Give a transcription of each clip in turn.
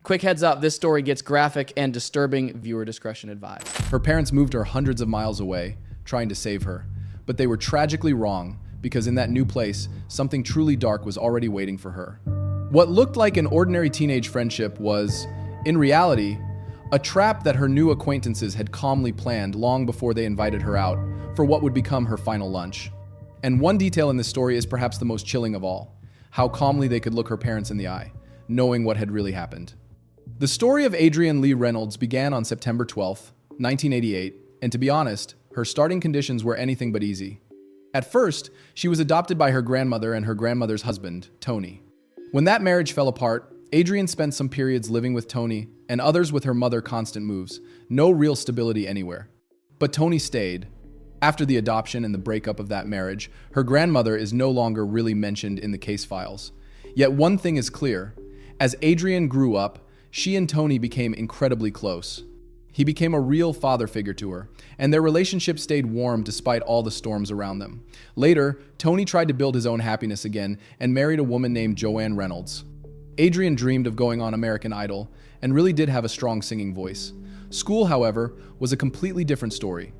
Quick heads up, this story gets graphic and disturbing. Viewer discretion advised. Her parents moved her hundreds of miles away, trying to save her. But they were tragically wrong, because in that new place, something truly dark was already waiting for her. What looked like an ordinary teenage friendship was, in reality, a trap that her new acquaintances had calmly planned long before they invited her out for what would become her final lunch. And one detail in this story is perhaps the most chilling of all: how calmly they could look her parents in the eye, knowing what had really happened. The story of Adrienne Lee Reynolds began on September 12, 1988, and to be honest, her starting conditions were anything but easy. At first, she was adopted by her grandmother and her grandmother's husband, Tony. When that marriage fell apart, Adrienne spent some periods living with Tony and others with her mother. Constant moves, no real stability anywhere. But Tony stayed. After the adoption and the breakup of that marriage, her grandmother is no longer really mentioned in the case files. Yet one thing is clear: as Adrienne grew up, she and Tony became incredibly close. He became a real father figure to her, and their relationship stayed warm despite all the storms around them. Later, Tony tried to build his own happiness again and married a woman named Joanne Reynolds. Adrienne dreamed of going on American Idol and really did have a strong singing voice. School, however, was a completely different story.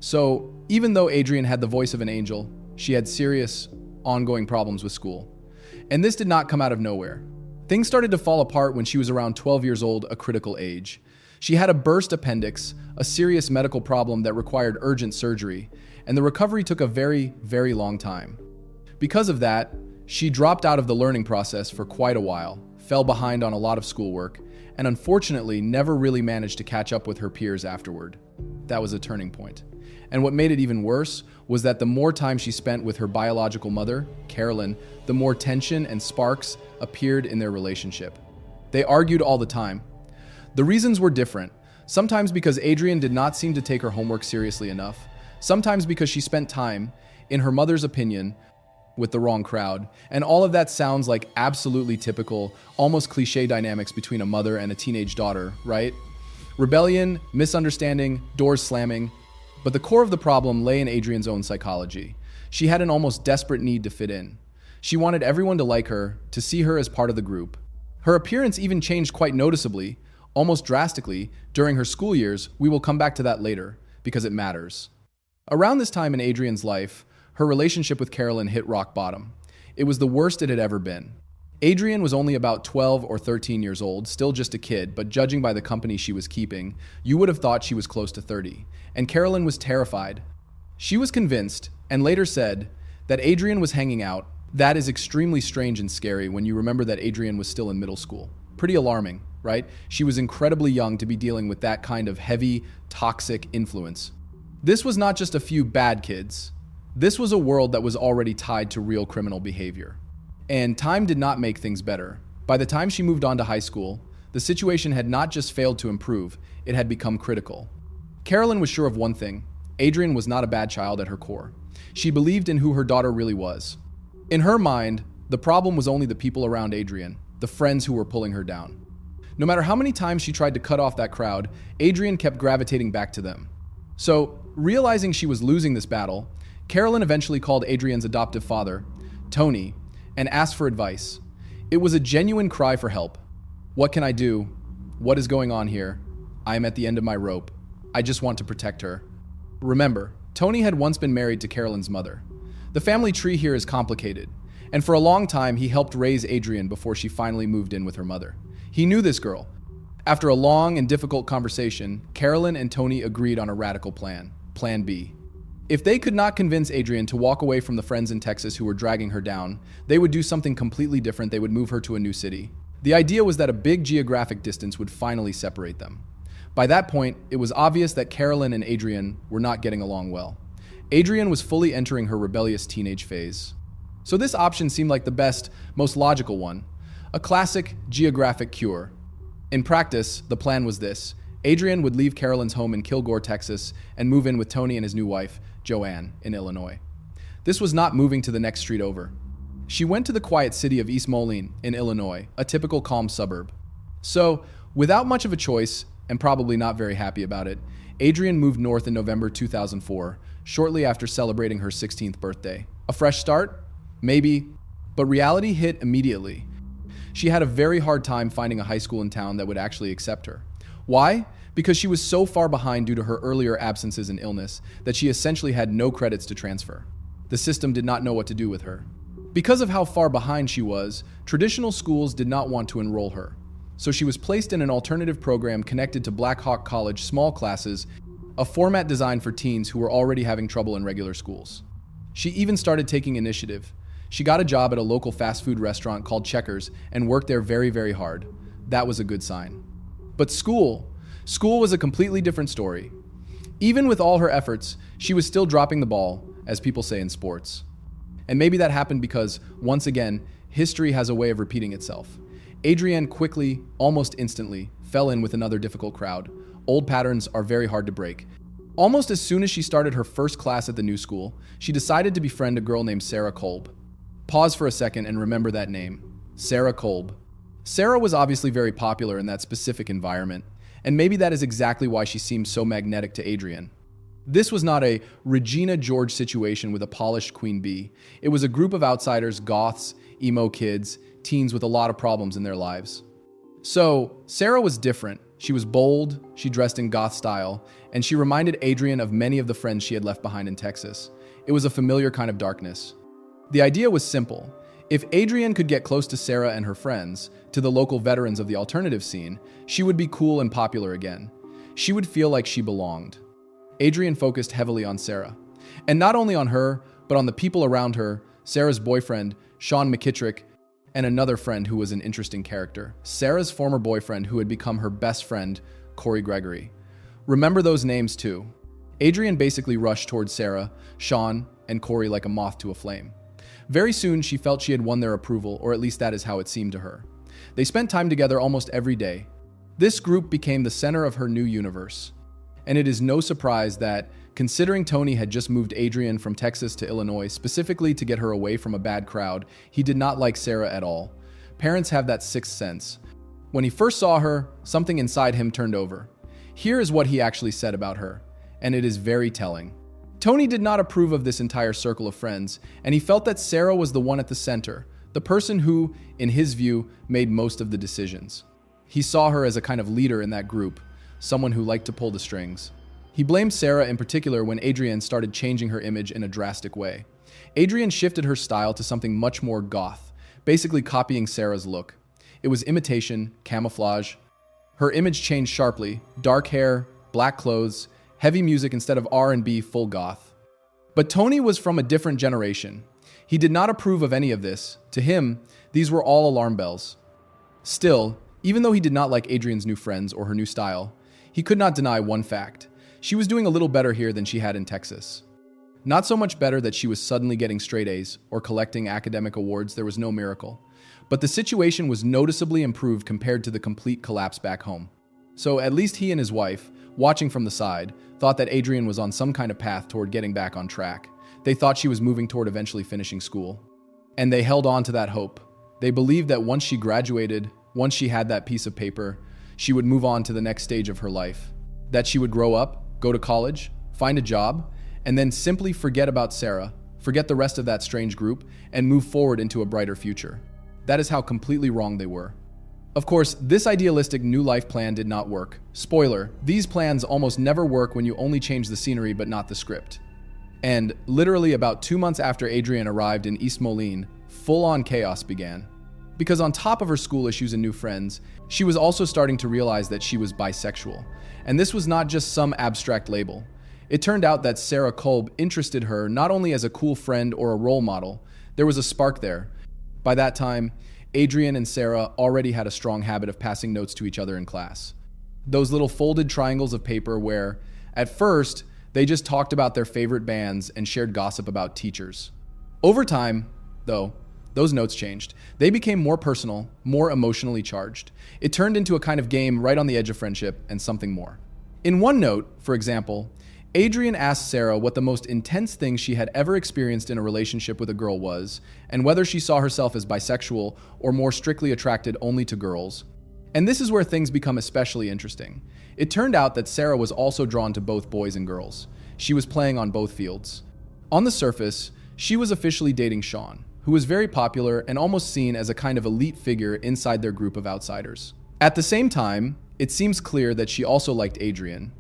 So, even though Adrienne had the voice of an angel, she had serious, ongoing problems with school. And this did not come out of nowhere. Things started to fall apart when she was around 12 years old, a critical age. She had a burst appendix, a serious medical problem that required urgent surgery, and the recovery took a very, very long time. Because of that, she dropped out of the learning process for quite a while, fell behind on a lot of schoolwork, and unfortunately never really managed to catch up with her peers afterward. That was a turning point. And what made it even worse was that the more time she spent with her biological mother, Carolyn, the more tension and sparks appeared in their relationship. They argued all the time. The reasons were different, sometimes because Adrienne did not seem to take her homework seriously enough, sometimes because she spent time, in her mother's opinion, with the wrong crowd. And all of that sounds like absolutely typical, almost cliche dynamics between a mother and a teenage daughter, right? Rebellion, misunderstanding, doors slamming. But the core of the problem lay in Adrienne's own psychology. She had an almost desperate need to fit in. She wanted everyone to like her, to see her as part of the group. Her appearance even changed quite noticeably, almost drastically, during her school years. We will come back to that later, because it matters. Around this time in Adrienne's life, her relationship with Carolyn hit rock bottom. It was the worst it had ever been. Adrienne was only about 12 or 13 years old, still just a kid, but judging by the company she was keeping, you would have thought she was close to 30. And Carolyn was terrified. She was convinced, and later said, that Adrienne was hanging out. That is extremely strange and scary when you remember that Adrienne was still in middle school. Pretty alarming, right? She was incredibly young to be dealing with that kind of heavy, toxic influence. This was not just a few bad kids. This was a world that was already tied to real criminal behavior. And time did not make things better. By the time she moved on to high school, the situation had not just failed to improve, it had become critical. Carolyn was sure of one thing: Adrienne was not a bad child at her core. She believed in who her daughter really was. In her mind, the problem was only the people around Adrienne, the friends who were pulling her down. No matter how many times she tried to cut off that crowd, Adrienne kept gravitating back to them. So, realizing she was losing this battle, Carolyn eventually called Adrienne's adoptive father, Tony, and asked for advice. It was a genuine cry for help. What can I do? What is going on here? I am at the end of my rope. I just want to protect her. Remember, Tony had once been married to Carolyn's mother. The family tree here is complicated, and for a long time he helped raise Adrienne before she finally moved in with her mother. He knew this girl. After a long and difficult conversation, Carolyn and Tony agreed on a radical plan, Plan B. If they could not convince Adrienne to walk away from the friends in Texas who were dragging her down, they would do something completely different. They would move her to a new city. The idea was that a big geographic distance would finally separate them. By that point, it was obvious that Carolyn and Adrienne were not getting along well. Adrienne was fully entering her rebellious teenage phase. So this option seemed like the best, most logical one. A classic geographic cure. In practice, the plan was this: Adrienne would leave Carolyn's home in Kilgore, Texas, and move in with Tony and his new wife, Joanne, in Illinois. This was not moving to the next street over. She went to the quiet city of East Moline in Illinois, a typical calm suburb. So, without much of a choice, and probably not very happy about it, Adrienne moved north in November 2004, shortly after celebrating her 16th birthday. A fresh start? Maybe, but reality hit immediately. She had a very hard time finding a high school in town that would actually accept her. Why? Because she was so far behind due to her earlier absences and illness that she essentially had no credits to transfer. The system did not know what to do with her. Because of how far behind she was, traditional schools did not want to enroll her. So she was placed in an alternative program connected to Black Hawk College small classes, a format designed for teens who were already having trouble in regular schools. She even started taking initiative. She got a job at a local fast food restaurant called Checkers and worked there very, very hard. That was a good sign. But school was a completely different story. Even with all her efforts, she was still dropping the ball, as people say in sports. And maybe that happened because, once again, history has a way of repeating itself. Adrienne quickly, almost instantly, fell in with another difficult crowd. Old patterns are very hard to break. Almost as soon as she started her first class at the new school, she decided to befriend a girl named Sarah Kolb. Pause for a second and remember that name. Sarah Kolb. Sarah was obviously very popular in that specific environment, and maybe that is exactly why she seemed so magnetic to Adrienne. This was not a Regina George situation with a polished queen bee. It was a group of outsiders, goths, emo kids, teens with a lot of problems in their lives. So, Sarah was different. She was bold, she dressed in goth style, and she reminded Adrienne of many of the friends she had left behind in Texas. It was a familiar kind of darkness. The idea was simple. If Adrienne could get close to Sarah and her friends, to the local veterans of the alternative scene, she would be cool and popular again. She would feel like she belonged. Adrienne focused heavily on Sarah. And not only on her, but on the people around her, Sarah's boyfriend, Sean McKittrick, and another friend who was an interesting character, Sarah's former boyfriend who had become her best friend, Corey Gregory. Remember those names too. Adrienne basically rushed towards Sarah, Sean, and Corey like a moth to a flame. Very soon, she felt she had won their approval, or at least that is how it seemed to her. They spent time together almost every day. This group became the center of her new universe. And it is no surprise that, considering Tony had just moved Adrienne from Texas to Illinois specifically to get her away from a bad crowd, he did not like Sarah at all. Parents have that sixth sense. When he first saw her, something inside him turned over. Here is what he actually said about her, and it is very telling. Tony did not approve of this entire circle of friends, and he felt that Sarah was the one at the center, the person who, in his view, made most of the decisions. He saw her as a kind of leader in that group, someone who liked to pull the strings. He blamed Sarah in particular when Adrienne started changing her image in a drastic way. Adrienne shifted her style to something much more goth, basically copying Sarah's look. It was imitation, camouflage. Her image changed sharply, dark hair, black clothes, heavy music instead of R&B full goth. But Tony was from a different generation. He did not approve of any of this. To him, these were all alarm bells. Still, even though he did not like Adrienne's new friends or her new style, he could not deny one fact. She was doing a little better here than she had in Texas. Not so much better that she was suddenly getting straight A's or collecting academic awards, there was no miracle. But the situation was noticeably improved compared to the complete collapse back home. So at least he and his wife, watching from the side, thought that Adrienne was on some kind of path toward getting back on track. They thought she was moving toward eventually finishing school. And they held on to that hope. They believed that once she graduated, once she had that piece of paper, she would move on to the next stage of her life. That she would grow up, go to college, find a job, and then simply forget about Sarah, forget the rest of that strange group, and move forward into a brighter future. That is how completely wrong they were. Of course, this idealistic new life plan did not work. Spoiler, these plans almost never work when you only change the scenery but not the script. And literally about 2 months after Adrienne arrived in East Moline, full-on chaos began. Because on top of her school issues and new friends, she was also starting to realize that she was bisexual. And this was not just some abstract label. It turned out that Sarah Kolb interested her not only as a cool friend or a role model, there was a spark there. By that time, Adrienne and Sarah already had a strong habit of passing notes to each other in class. Those little folded triangles of paper where, at first, they just talked about their favorite bands and shared gossip about teachers. Over time, though, those notes changed. They became more personal, more emotionally charged. It turned into a kind of game right on the edge of friendship and something more. In one note, for example, Adrienne asked Sarah what the most intense thing she had ever experienced in a relationship with a girl was, and whether she saw herself as bisexual or more strictly attracted only to girls. And this is where things become especially interesting. It turned out that Sarah was also drawn to both boys and girls. She was playing on both fields. On the surface, she was officially dating Sean. who was very popular and almost seen as a kind of elite figure inside their group of outsiders. At the same time, it seems clear that she also liked Adrian,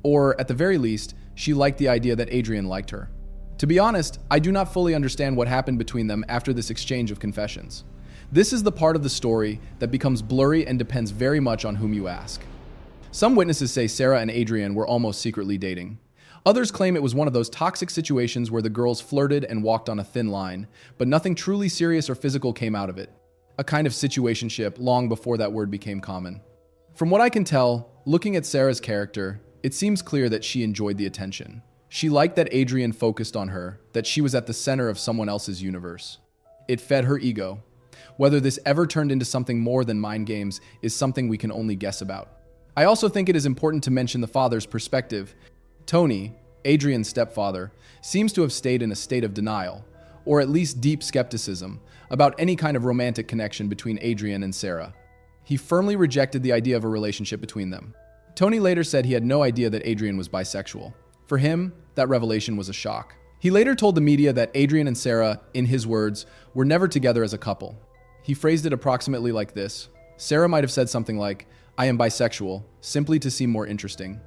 or at the very least, she liked the idea that Adrian liked her. To be honest, I do not fully understand what happened between them after this exchange of confessions. This is the part of the story that becomes blurry and depends very much on whom you ask. Some witnesses say Sarah and Adrian were almost secretly dating. Others claim it was one of those toxic situations where the girls flirted and walked on a thin line, but nothing truly serious or physical came out of it. A kind of situationship long before that word became common. From what I can tell, looking at Sarah's character, it seems clear that she enjoyed the attention. She liked that Adrian focused on her, that she was at the center of someone else's universe. It fed her ego. Whether this ever turned into something more than mind games is something we can only guess about. I also think it is important to mention the father's perspective. Tony, Adrian's stepfather, seems to have stayed in a state of denial, or at least deep skepticism, about any kind of romantic connection between Adrian and Sarah. He firmly rejected the idea of a relationship between them. Tony later said he had no idea that Adrian was bisexual. For him, that revelation was a shock. He later told the media that Adrian and Sarah, in his words, were never together as a couple. He phrased it approximately like this. Sarah might have said something like, "I am bisexual," simply to seem more interesting.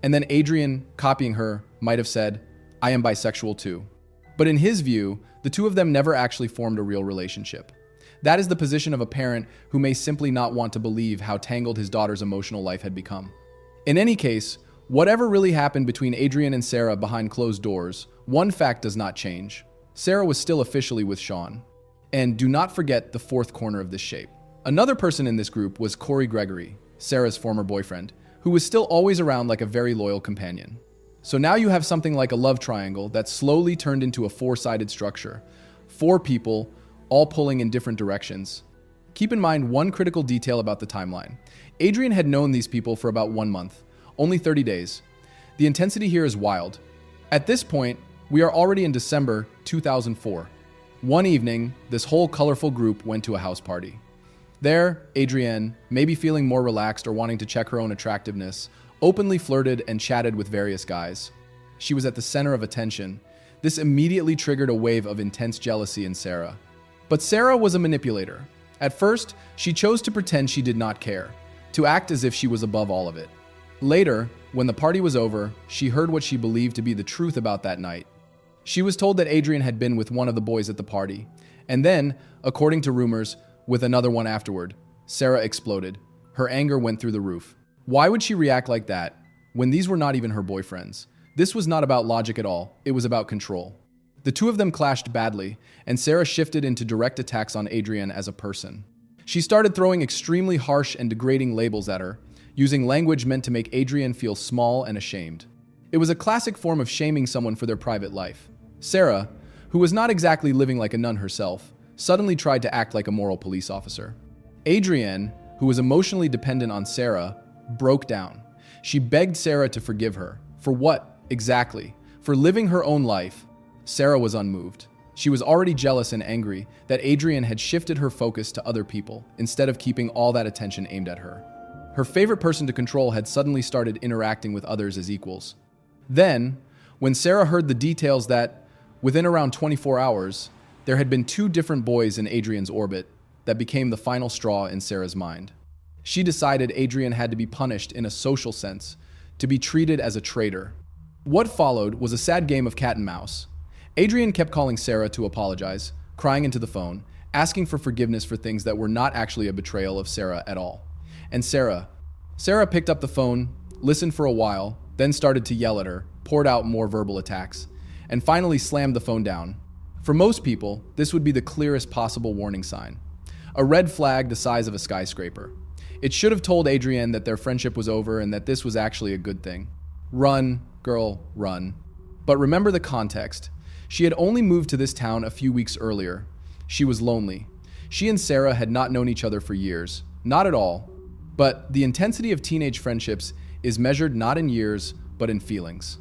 And then Adrian, copying her, might have said, "I am bisexual too." But in his view, the two of them never actually formed a real relationship. That is the position of a parent who may simply not want to believe how tangled his daughter's emotional life had become. In any case, whatever really happened between Adrian and Sarah behind closed doors, one fact does not change. Sarah was still officially with Sean. And do not forget the fourth corner of this shape. Another person in this group was Corey Gregory, Sarah's former boyfriend, who was still always around like a very loyal companion. So now you have something like a love triangle that slowly turned into a four-sided structure. Four people, all pulling in different directions. Keep in mind one critical detail about the timeline. Adrian had known these people for about 1 month, only 30 days. The intensity here is wild. At this point, we are already in December 2004. One evening, this whole colorful group went to a house party. There, Adrienne, maybe feeling more relaxed or wanting to check her own attractiveness, openly flirted and chatted with various guys. She was at the center of attention. This immediately triggered a wave of intense jealousy in Sarah. But Sarah was a manipulator. At first, she chose to pretend she did not care, to act as if she was above all of it. Later, when the party was over, she heard what she believed to be the truth about that night. She was told that Adrian had been with one of the boys at the party, and then, according to rumors, with another one afterward. Sarah exploded. Her anger went through the roof. Why would she react like that when these were not even her boyfriends? This was not about logic at all. It was about control. The two of them clashed badly, and Sarah shifted into direct attacks on Adrian as a person. She started throwing extremely harsh and degrading labels at her, using language meant to make Adrian feel small and ashamed. It was a classic form of shaming someone for their private life. Sarah, who was not exactly living like a nun herself, suddenly tried to act like a moral police officer. Adrienne, who was emotionally dependent on Sarah, broke down. She begged Sarah to forgive her. For what, exactly? For living her own life. Sarah was unmoved. She was already jealous and angry that Adrienne had shifted her focus to other people instead of keeping all that attention aimed at her. Her favorite person to control had suddenly started interacting with others as equals. Then, when Sarah heard the details that, within around 24 hours, there had been 2 different boys in Adrian's orbit, that became the final straw in Sarah's mind. She decided Adrian had to be punished in a social sense, to be treated as a traitor. What followed was a sad game of cat and mouse. Adrian kept calling Sarah to apologize, crying into the phone, asking for forgiveness for things that were not actually a betrayal of Sarah at all. And Sarah picked up the phone, listened for a while, then started to yell at her, poured out more verbal attacks, and finally slammed the phone down. For most people, this would be the clearest possible warning sign. A red flag the size of a skyscraper. It should have told Adrienne that their friendship was over and that this was actually a good thing. Run, girl, run. But remember the context. She had only moved to this town a few weeks earlier. She was lonely. She and Sarah had not known each other for years. Not at all. But the intensity of teenage friendships is measured not in years, but in feelings.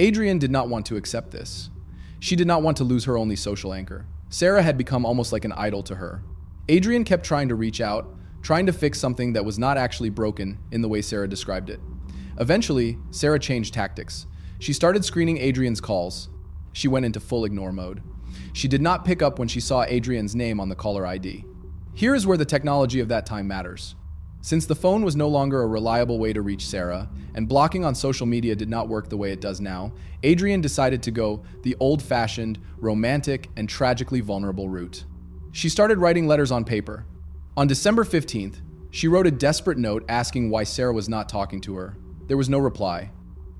Adrienne did not want to accept this. She did not want to lose her only social anchor. Sarah had become almost like an idol to her. Adrienne kept trying to reach out, trying to fix something that was not actually broken in the way Sarah described it. Eventually, Sarah changed tactics. She started screening Adrienne's calls. She went into full ignore mode. She did not pick up when she saw Adrian's name on the caller ID. Here is where the technology of that time matters. Since the phone was no longer a reliable way to reach Sarah, and blocking on social media did not work the way it does now, Adrian decided to go the old-fashioned, romantic, and tragically vulnerable route. She started writing letters on paper. On December 15th, she wrote a desperate note asking why Sarah was not talking to her. There was no reply.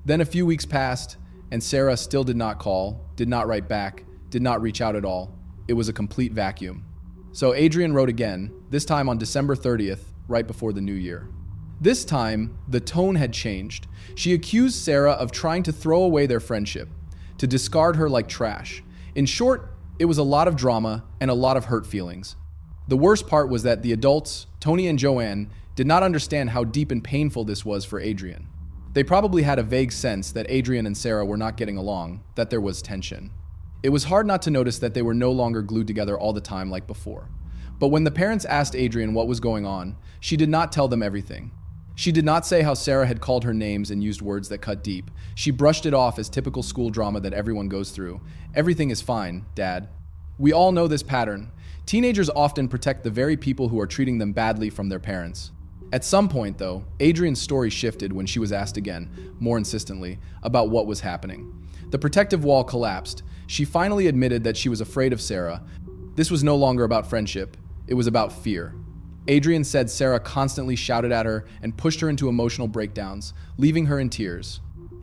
Then a few weeks passed, and Sarah still did not call, did not write back, did not reach out at all. It was a complete vacuum. So Adrian wrote again, this time on December 30th, right before the new year. This time, the tone had changed. She accused Sarah of trying to throw away their friendship, to discard her like trash. In short, it was a lot of drama and a lot of hurt feelings. The worst part was that the adults, Tony and Joanne, did not understand how deep and painful this was for Adrian. They probably had a vague sense that Adrian and Sarah were not getting along, that there was tension. It was hard not to notice that they were no longer glued together all the time like before. But when the parents asked Adrian what was going on, she did not tell them everything. She did not say how Sarah had called her names and used words that cut deep. She brushed it off as typical school drama that everyone goes through. Everything is fine, Dad. We all know this pattern. Teenagers often protect the very people who are treating them badly from their parents. At some point, though, Adrian's story shifted when she was asked again, more insistently, about what was happening. The protective wall collapsed. She finally admitted that she was afraid of Sarah. This was no longer about friendship. It was about fear. Adrian said Sarah constantly shouted at her and pushed her into emotional breakdowns, leaving her in tears.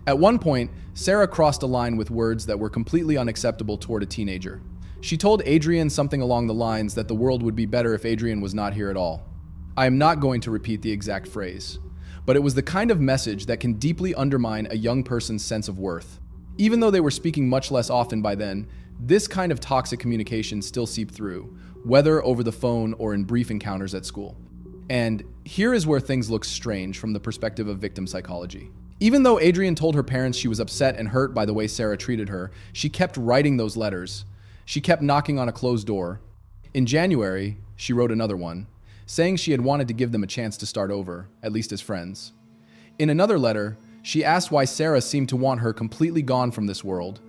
At one point, Sarah crossed a line with words that were completely unacceptable toward a teenager. She told Adrian something along the lines that the world would be better if Adrian was not here at all. I am not going to repeat the exact phrase, but it was the kind of message that can deeply undermine a young person's sense of worth. Even though they were speaking much less often by then, this kind of toxic communication still seeped through, whether over the phone or in brief encounters at school. And here is where things look strange from the perspective of victim psychology. Even though Adrian told her parents she was upset and hurt by the way Sarah treated her, she kept writing those letters. She kept knocking on a closed door. In January, she wrote another one, saying she had wanted to give them a chance to start over, at least as friends. In another letter, she asked why Sarah seemed to want her completely gone from this world.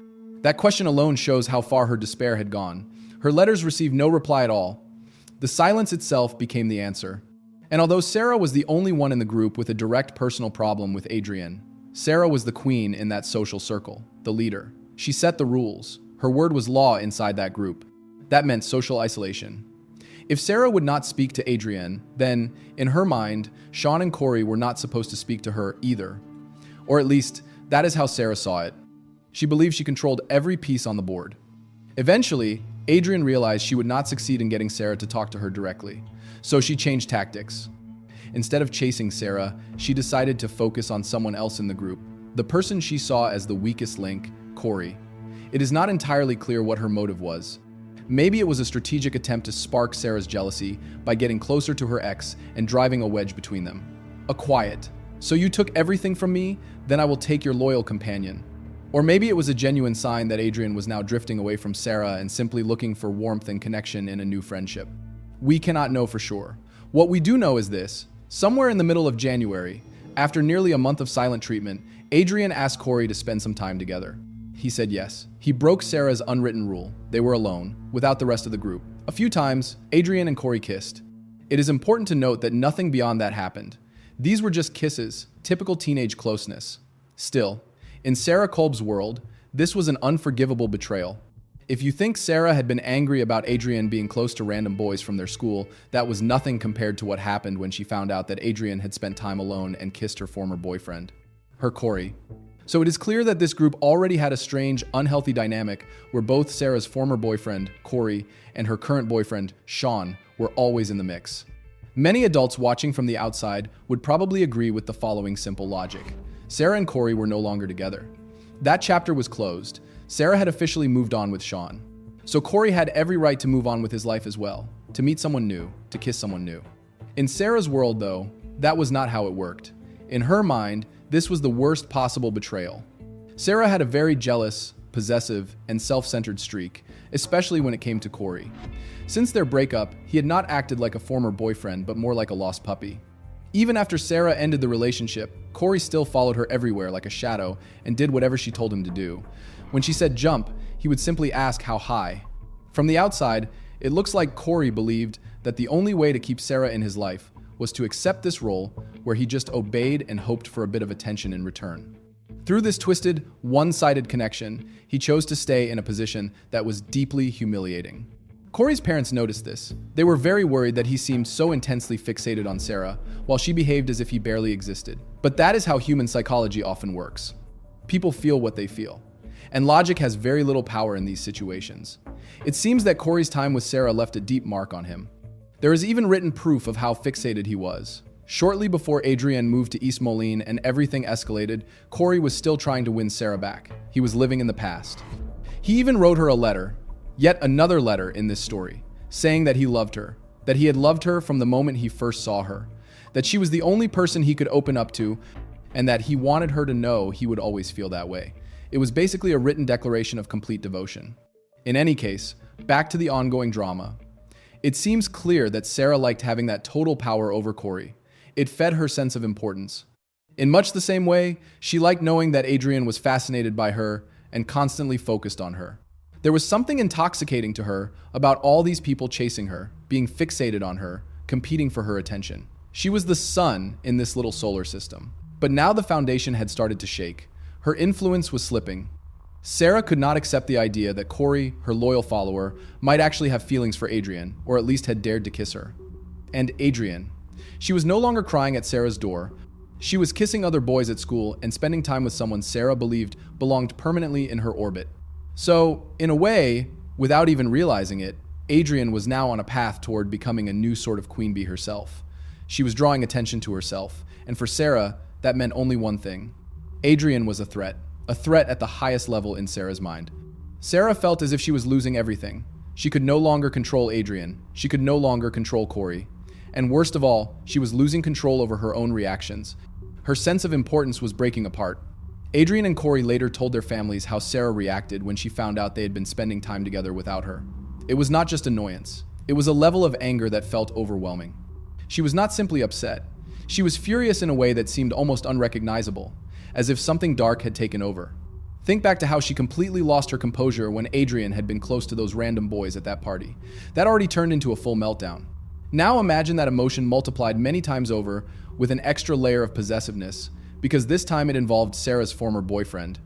That question alone shows how far her despair had gone. Her letters received no reply at all. The silence itself became the answer. And although Sarah was the only one in the group with a direct personal problem with Adrian, Sarah was the queen in that social circle, the leader. She set the rules. Her word was law inside that group. That meant social isolation. If Sarah would not speak to Adrian, then, in her mind, Sean and Corey were not supposed to speak to her either. Or at least, that is how Sarah saw it. She believed she controlled every piece on the board. Eventually, Adrian realized she would not succeed in getting Sarah to talk to her directly, so she changed tactics. Instead of chasing Sarah, she decided to focus on someone else in the group, the person she saw as the weakest link, Corey. It is not entirely clear what her motive was. Maybe it was a strategic attempt to spark Sarah's jealousy by getting closer to her ex and driving a wedge between them. A quiet, "So you took everything from me, then I will take your loyal companion." Or maybe it was a genuine sign that Adrian was now drifting away from Sarah and simply looking for warmth and connection in a new friendship. We cannot know for sure. What we do know is this: somewhere in the middle of January, after nearly a month of silent treatment, Adrian asked Corey to spend some time together. He said yes. He broke Sarah's unwritten rule. They were alone, without the rest of the group. A few times, Adrian and Corey kissed. It is important to note that nothing beyond that happened. These were just kisses, typical teenage closeness. Still, in Sarah Kolb's world, this was an unforgivable betrayal. If you think Sarah had been angry about Adrian being close to random boys from their school, that was nothing compared to what happened when she found out that Adrian had spent time alone and kissed her former boyfriend, her Corey. So it is clear that this group already had a strange, unhealthy dynamic where both Sarah's former boyfriend, Corey, and her current boyfriend, Sean, were always in the mix. Many adults watching from the outside would probably agree with the following simple logic. Sarah and Corey were no longer together. That chapter was closed. Sarah had officially moved on with Sean. So Corey had every right to move on with his life as well, to meet someone new, to kiss someone new. In Sarah's world, though, that was not how it worked. In her mind, this was the worst possible betrayal. Sarah had a very jealous, possessive, and self-centered streak, especially when it came to Corey. Since their breakup, he had not acted like a former boyfriend, but more like a lost puppy. Even after Sarah ended the relationship, Corey still followed her everywhere like a shadow and did whatever she told him to do. When she said jump, he would simply ask how high. From the outside, it looks like Corey believed that the only way to keep Sarah in his life was to accept this role where he just obeyed and hoped for a bit of attention in return. Through this twisted, one-sided connection, he chose to stay in a position that was deeply humiliating. Corey's parents noticed this. They were very worried that he seemed so intensely fixated on Sarah, while she behaved as if he barely existed. But that is how human psychology often works. People feel what they feel. And logic has very little power in these situations. It seems that Corey's time with Sarah left a deep mark on him. There is even written proof of how fixated he was. Shortly before Adrienne moved to East Moline and everything escalated, Corey was still trying to win Sarah back. He was living in the past. He even wrote her a letter, yet another letter in this story, saying that he loved her, that he had loved her from the moment he first saw her, that she was the only person he could open up to, and that he wanted her to know he would always feel that way. It was basically a written declaration of complete devotion. In any case, back to the ongoing drama. It seems clear that Sarah liked having that total power over Corey. It fed her sense of importance. In much the same way, she liked knowing that Adrienne was fascinated by her and constantly focused on her. There was something intoxicating to her about all these people chasing her, being fixated on her, competing for her attention. She was the sun in this little solar system. But now the foundation had started to shake. Her influence was slipping. Sarah could not accept the idea that Corey, her loyal follower, might actually have feelings for Adrienne, or at least had dared to kiss her. And Adrienne. She was no longer crying at Sarah's door. She was kissing other boys at school and spending time with someone Sarah believed belonged permanently in her orbit. So, in a way, without even realizing it, Adrienne was now on a path toward becoming a new sort of queen bee herself. She was drawing attention to herself, and for Sarah, that meant only one thing. Adrienne was a threat at the highest level in Sarah's mind. Sarah felt as if she was losing everything. She could no longer control Adrienne. She could no longer control Corey. And worst of all, she was losing control over her own reactions. Her sense of importance was breaking apart. Adrienne and Corey later told their families how Sarah reacted when she found out they had been spending time together without her. It was not just annoyance. It was a level of anger that felt overwhelming. She was not simply upset. She was furious in a way that seemed almost unrecognizable, as if something dark had taken over. Think back to how she completely lost her composure when Adrienne had been close to those random boys at that party. That already turned into a full meltdown. Now imagine that emotion multiplied many times over with an extra layer of possessiveness, because this time it involved Sarah's former boyfriend.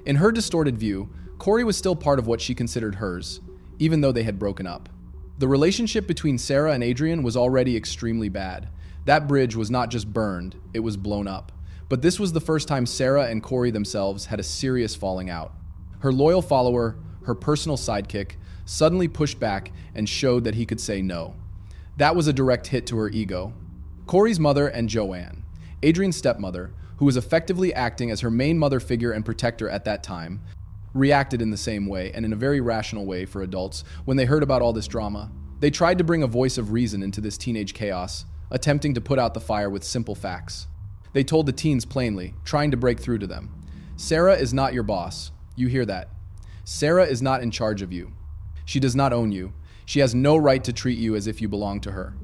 In her distorted view, Corey was still part of what she considered hers, even though they had broken up. The relationship between Sarah and Adrienne was already extremely bad. That bridge was not just burned, it was blown up. But this was the first time Sarah and Corey themselves had a serious falling out. Her loyal follower, her personal sidekick, suddenly pushed back and showed that he could say no. That was a direct hit to her ego. Corey's mother and Joanne, Adrienne's stepmother, who was effectively acting as her main mother figure and protector at that time, reacted in the same way and in a very rational way for adults when they heard about all this drama. They tried to bring a voice of reason into this teenage chaos, attempting to put out the fire with simple facts. They told the teens plainly, trying to break through to them. Sarah is not your boss. You hear that? Sarah is not in charge of you. She does not own you. She has no right to treat you as if you belong to her.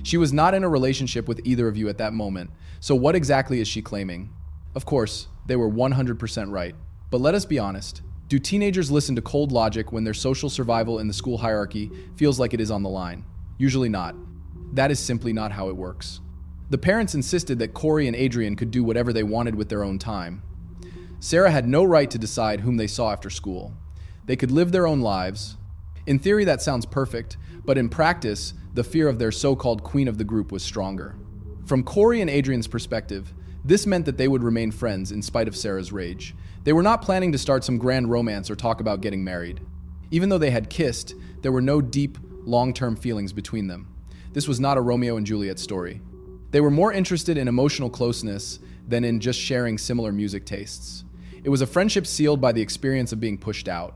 She was not in a relationship with either of you at that moment, so what exactly is she claiming? Of course, they were 100% right. But let us be honest. Do teenagers listen to cold logic when their social survival in the school hierarchy feels like it is on the line? Usually not. That is simply not how it works. The parents insisted that Corey and Adrienne could do whatever they wanted with their own time. Sarah had no right to decide whom they saw after school. They could live their own lives. In theory, that sounds perfect, but in practice, the fear of their so-called queen of the group was stronger. From Corey and Adrienne's perspective, this meant that they would remain friends in spite of Sarah's rage. They were not planning to start some grand romance or talk about getting married. Even though they had kissed, there were no deep, long-term feelings between them. This was not a Romeo and Juliet story. They were more interested in emotional closeness than in just sharing similar music tastes. It was a friendship sealed by the experience of being pushed out.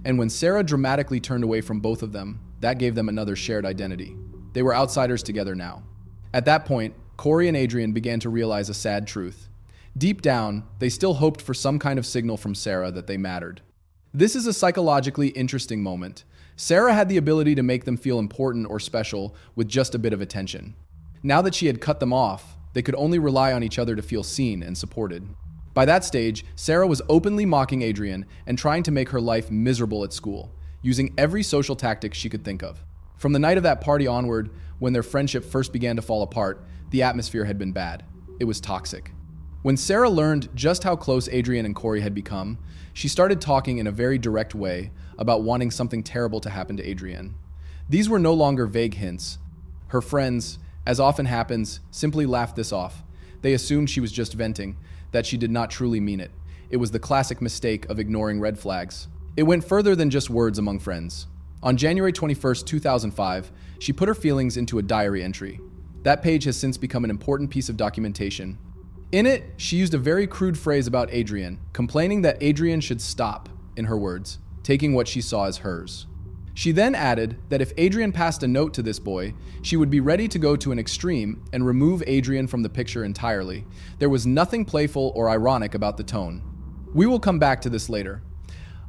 And when Sarah dramatically turned away from both of them, that gave them another shared identity. They were outsiders together now. At that point, Corey and Adrienne began to realize a sad truth. Deep down, they still hoped for some kind of signal from Sarah that they mattered. This is a psychologically interesting moment. Sarah had the ability to make them feel important or special with just a bit of attention. Now that she had cut them off, they could only rely on each other to feel seen and supported. By that stage, Sarah was openly mocking Adrienne and trying to make her life miserable at school. using every social tactic she could think of. From the night of that party onward, when their friendship first began to fall apart, the atmosphere had been bad. It was toxic. When Sarah learned just how close Adrian and Corey had become, she started talking in a very direct way about wanting something terrible to happen to Adrian. These were no longer vague hints. Her friends, as often happens, simply laughed this off. They assumed she was just venting, that she did not truly mean it. It was the classic mistake of ignoring red flags. It went further than just words among friends. On January 21st, 2005, she put her feelings into a diary entry. That page has since become an important piece of documentation. In it, she used a very crude phrase about Adrian, complaining that Adrian should stop, in her words, taking what she saw as hers. She then added that if Adrian passed a note to this boy, she would be ready to go to an extreme and remove Adrian from the picture entirely. There was nothing playful or ironic about the tone. We will come back to this later.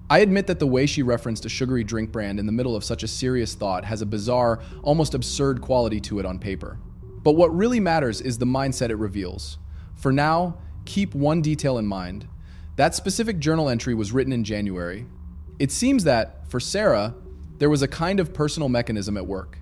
I admit that the way she referenced a sugary drink brand in the middle of such a serious thought has a bizarre, almost absurd quality to it on paper. But what really matters is the mindset it reveals. For now, keep one detail in mind. That specific journal entry was written in January. It seems that, for Sarah, there was a kind of personal mechanism at work.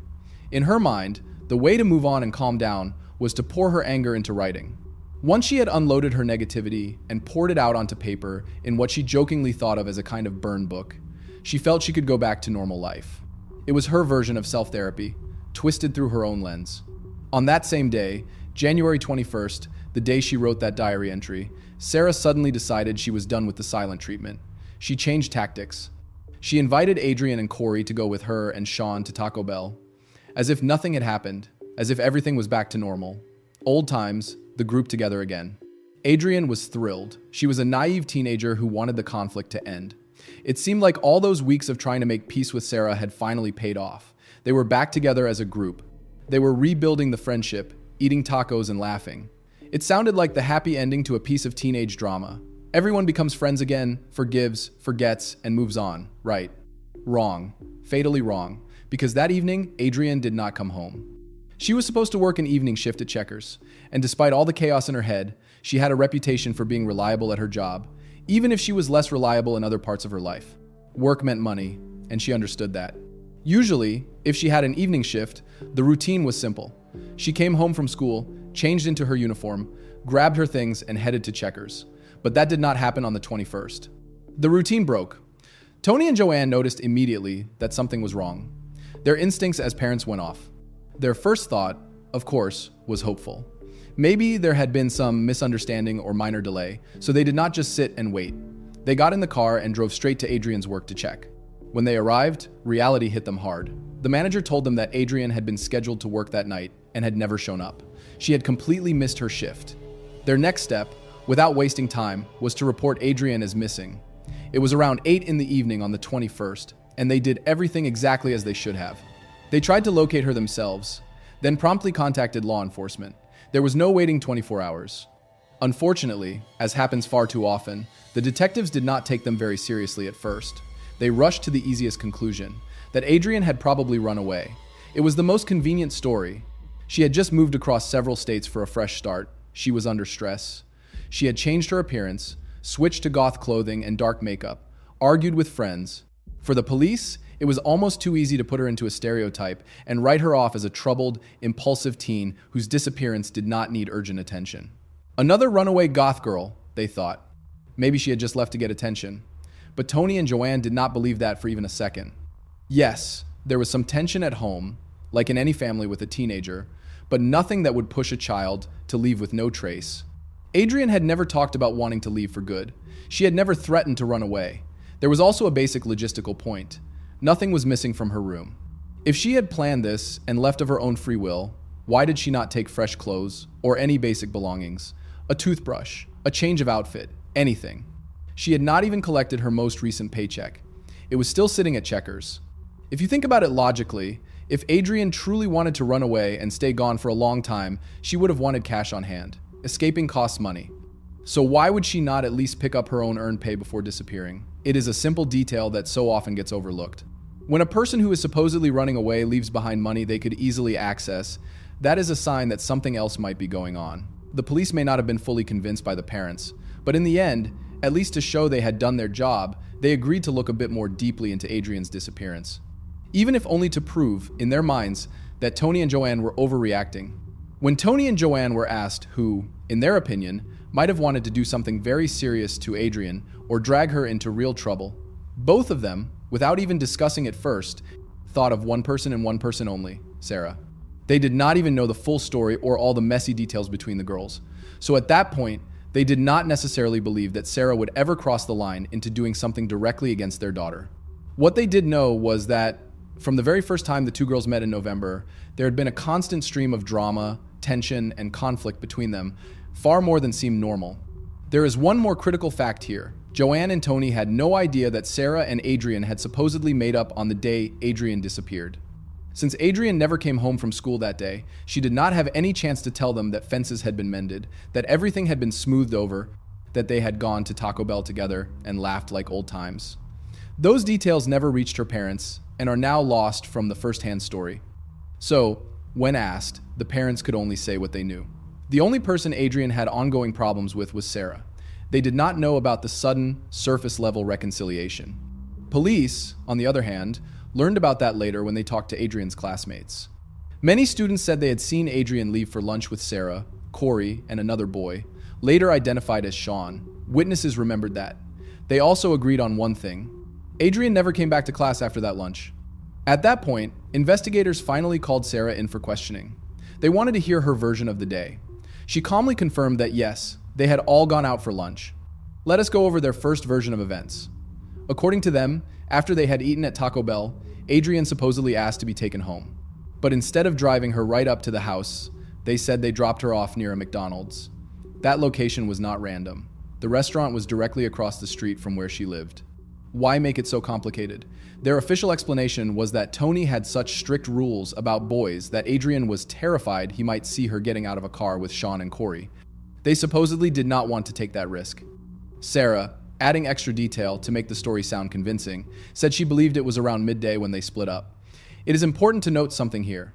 In her mind, the way to move on and calm down was to pour her anger into writing. Once she had unloaded her negativity and poured it out onto paper in what she jokingly thought of as a kind of burn book, she felt she could go back to normal life. It was her version of self-therapy, twisted through her own lens. On that same day, January 21st, the day she wrote that diary entry, Sarah suddenly decided she was done with the silent treatment. She changed tactics. She invited Adrian and Corey to go with her and Sean to Taco Bell. As if nothing had happened, as if everything was back to normal. Old times, the group together again. Adrian was thrilled. She was a naive teenager who wanted the conflict to end. It seemed like all those weeks of trying to make peace with Sarah had finally paid off. They were back together as a group. They were rebuilding the friendship, eating tacos and laughing. It sounded like the happy ending to a piece of teenage drama. Everyone becomes friends again, forgives, forgets, and moves on. Right. Wrong. Fatally wrong. Because that evening, Adrian did not come home. She was supposed to work an evening shift at Checkers, and despite all the chaos in her head, she had a reputation for being reliable at her job, even if she was less reliable in other parts of her life. Work meant money, and she understood that. Usually, if she had an evening shift, the routine was simple. She came home from school, changed into her uniform, grabbed her things, and headed to Checkers. But that did not happen on the 21st. The routine broke. Tony and Joanne noticed immediately that something was wrong. Their instincts as parents went off. Their first thought, of course, was hopeful. Maybe there had been some misunderstanding or minor delay, so they did not just sit and wait. They got in the car and drove straight to Adrian's work to check. When they arrived, reality hit them hard. The manager told them that Adrian had been scheduled to work that night and had never shown up. She had completely missed her shift. Their next step, without wasting time, was to report Adrian as missing. It was around 8 in the evening on the 21st, and they did everything exactly as they should have. They tried to locate her themselves, then promptly contacted law enforcement. There was no waiting 24 hours. Unfortunately, as happens far too often, the detectives did not take them very seriously at first. They rushed to the easiest conclusion, that Adrian had probably run away. It was the most convenient story. She had just moved across several states for a fresh start. She was under stress. She had changed her appearance, switched to goth clothing and dark makeup, argued with friends. For the police, it was almost too easy to put her into a stereotype and write her off as a troubled, impulsive teen whose disappearance did not need urgent attention. Another runaway goth girl, they thought. Maybe she had just left to get attention. But Tony and Joanne did not believe that for even a second. Yes, there was some tension at home, like in any family with a teenager, but nothing that would push a child to leave with no trace. Adrian had never talked about wanting to leave for good. She had never threatened to run away. There was also a basic logistical point. Nothing was missing from her room. If she had planned this and left of her own free will, why did she not take fresh clothes or any basic belongings? A toothbrush, a change of outfit, anything. She had not even collected her most recent paycheck. It was still sitting at Checkers. If you think about it logically, if Adrian truly wanted to run away and stay gone for a long time, she would have wanted cash on hand. Escaping costs money. So why would she not at least pick up her own earned pay before disappearing? It is a simple detail that so often gets overlooked. When a person who is supposedly running away leaves behind money they could easily access, that is a sign that something else might be going on. The police may not have been fully convinced by the parents, but in the end, At least to show they had done their job, they agreed to look a bit more deeply into Adrian's disappearance. Even if only to prove, in their minds, that Tony and Joanne were overreacting. When Tony and Joanne were asked who, in their opinion, might have wanted to do something very serious to Adrian or drag her into real trouble, both of them, without even discussing it first, thought of one person and one person only, Sarah. They did not even know the full story or all the messy details between the girls. So at that point, they did not necessarily believe that Sarah would ever cross the line into doing something directly against their daughter. What they did know was that from the very first time the two girls met in November, there had been a constant stream of drama, tension, and conflict between them, far more than seemed normal. There is one more critical fact here. Joanne and Tony had no idea that Sarah and Adrian had supposedly made up on the day Adrian disappeared. Since Adrian never came home from school that day, she did not have any chance to tell them that fences had been mended, that everything had been smoothed over, that they had gone to Taco Bell together and laughed like old times. Those details never reached her parents and are now lost from the first-hand story. So, when asked, the parents could only say what they knew. The only person Adrian had ongoing problems with was Sarah. They did not know about the sudden, surface-level reconciliation. Police, on the other hand, learned about that later when they talked to Adrian's classmates. Many students said they had seen Adrian leave for lunch with Sarah, Corey, and another boy, later identified as Sean. Witnesses remembered that. They also agreed on one thing. Adrian never came back to class after that lunch. At that point, investigators finally called Sarah in for questioning. They wanted to hear her version of the day. She calmly confirmed that yes, they had all gone out for lunch. Let us go over their first version of events. According to them, after they had eaten at Taco Bell, Adrian supposedly asked to be taken home. But instead of driving her right up to the house, they said they dropped her off near a McDonald's. That location was not random. The restaurant was directly across the street from where she lived. Why make it so complicated? Their official explanation was that Tony had such strict rules about boys that Adrian was terrified he might see her getting out of a car with Sean and Corey. They supposedly did not want to take that risk. Sarah, adding extra detail to make the story sound convincing, said she believed it was around midday when they split up. It is important to note something here.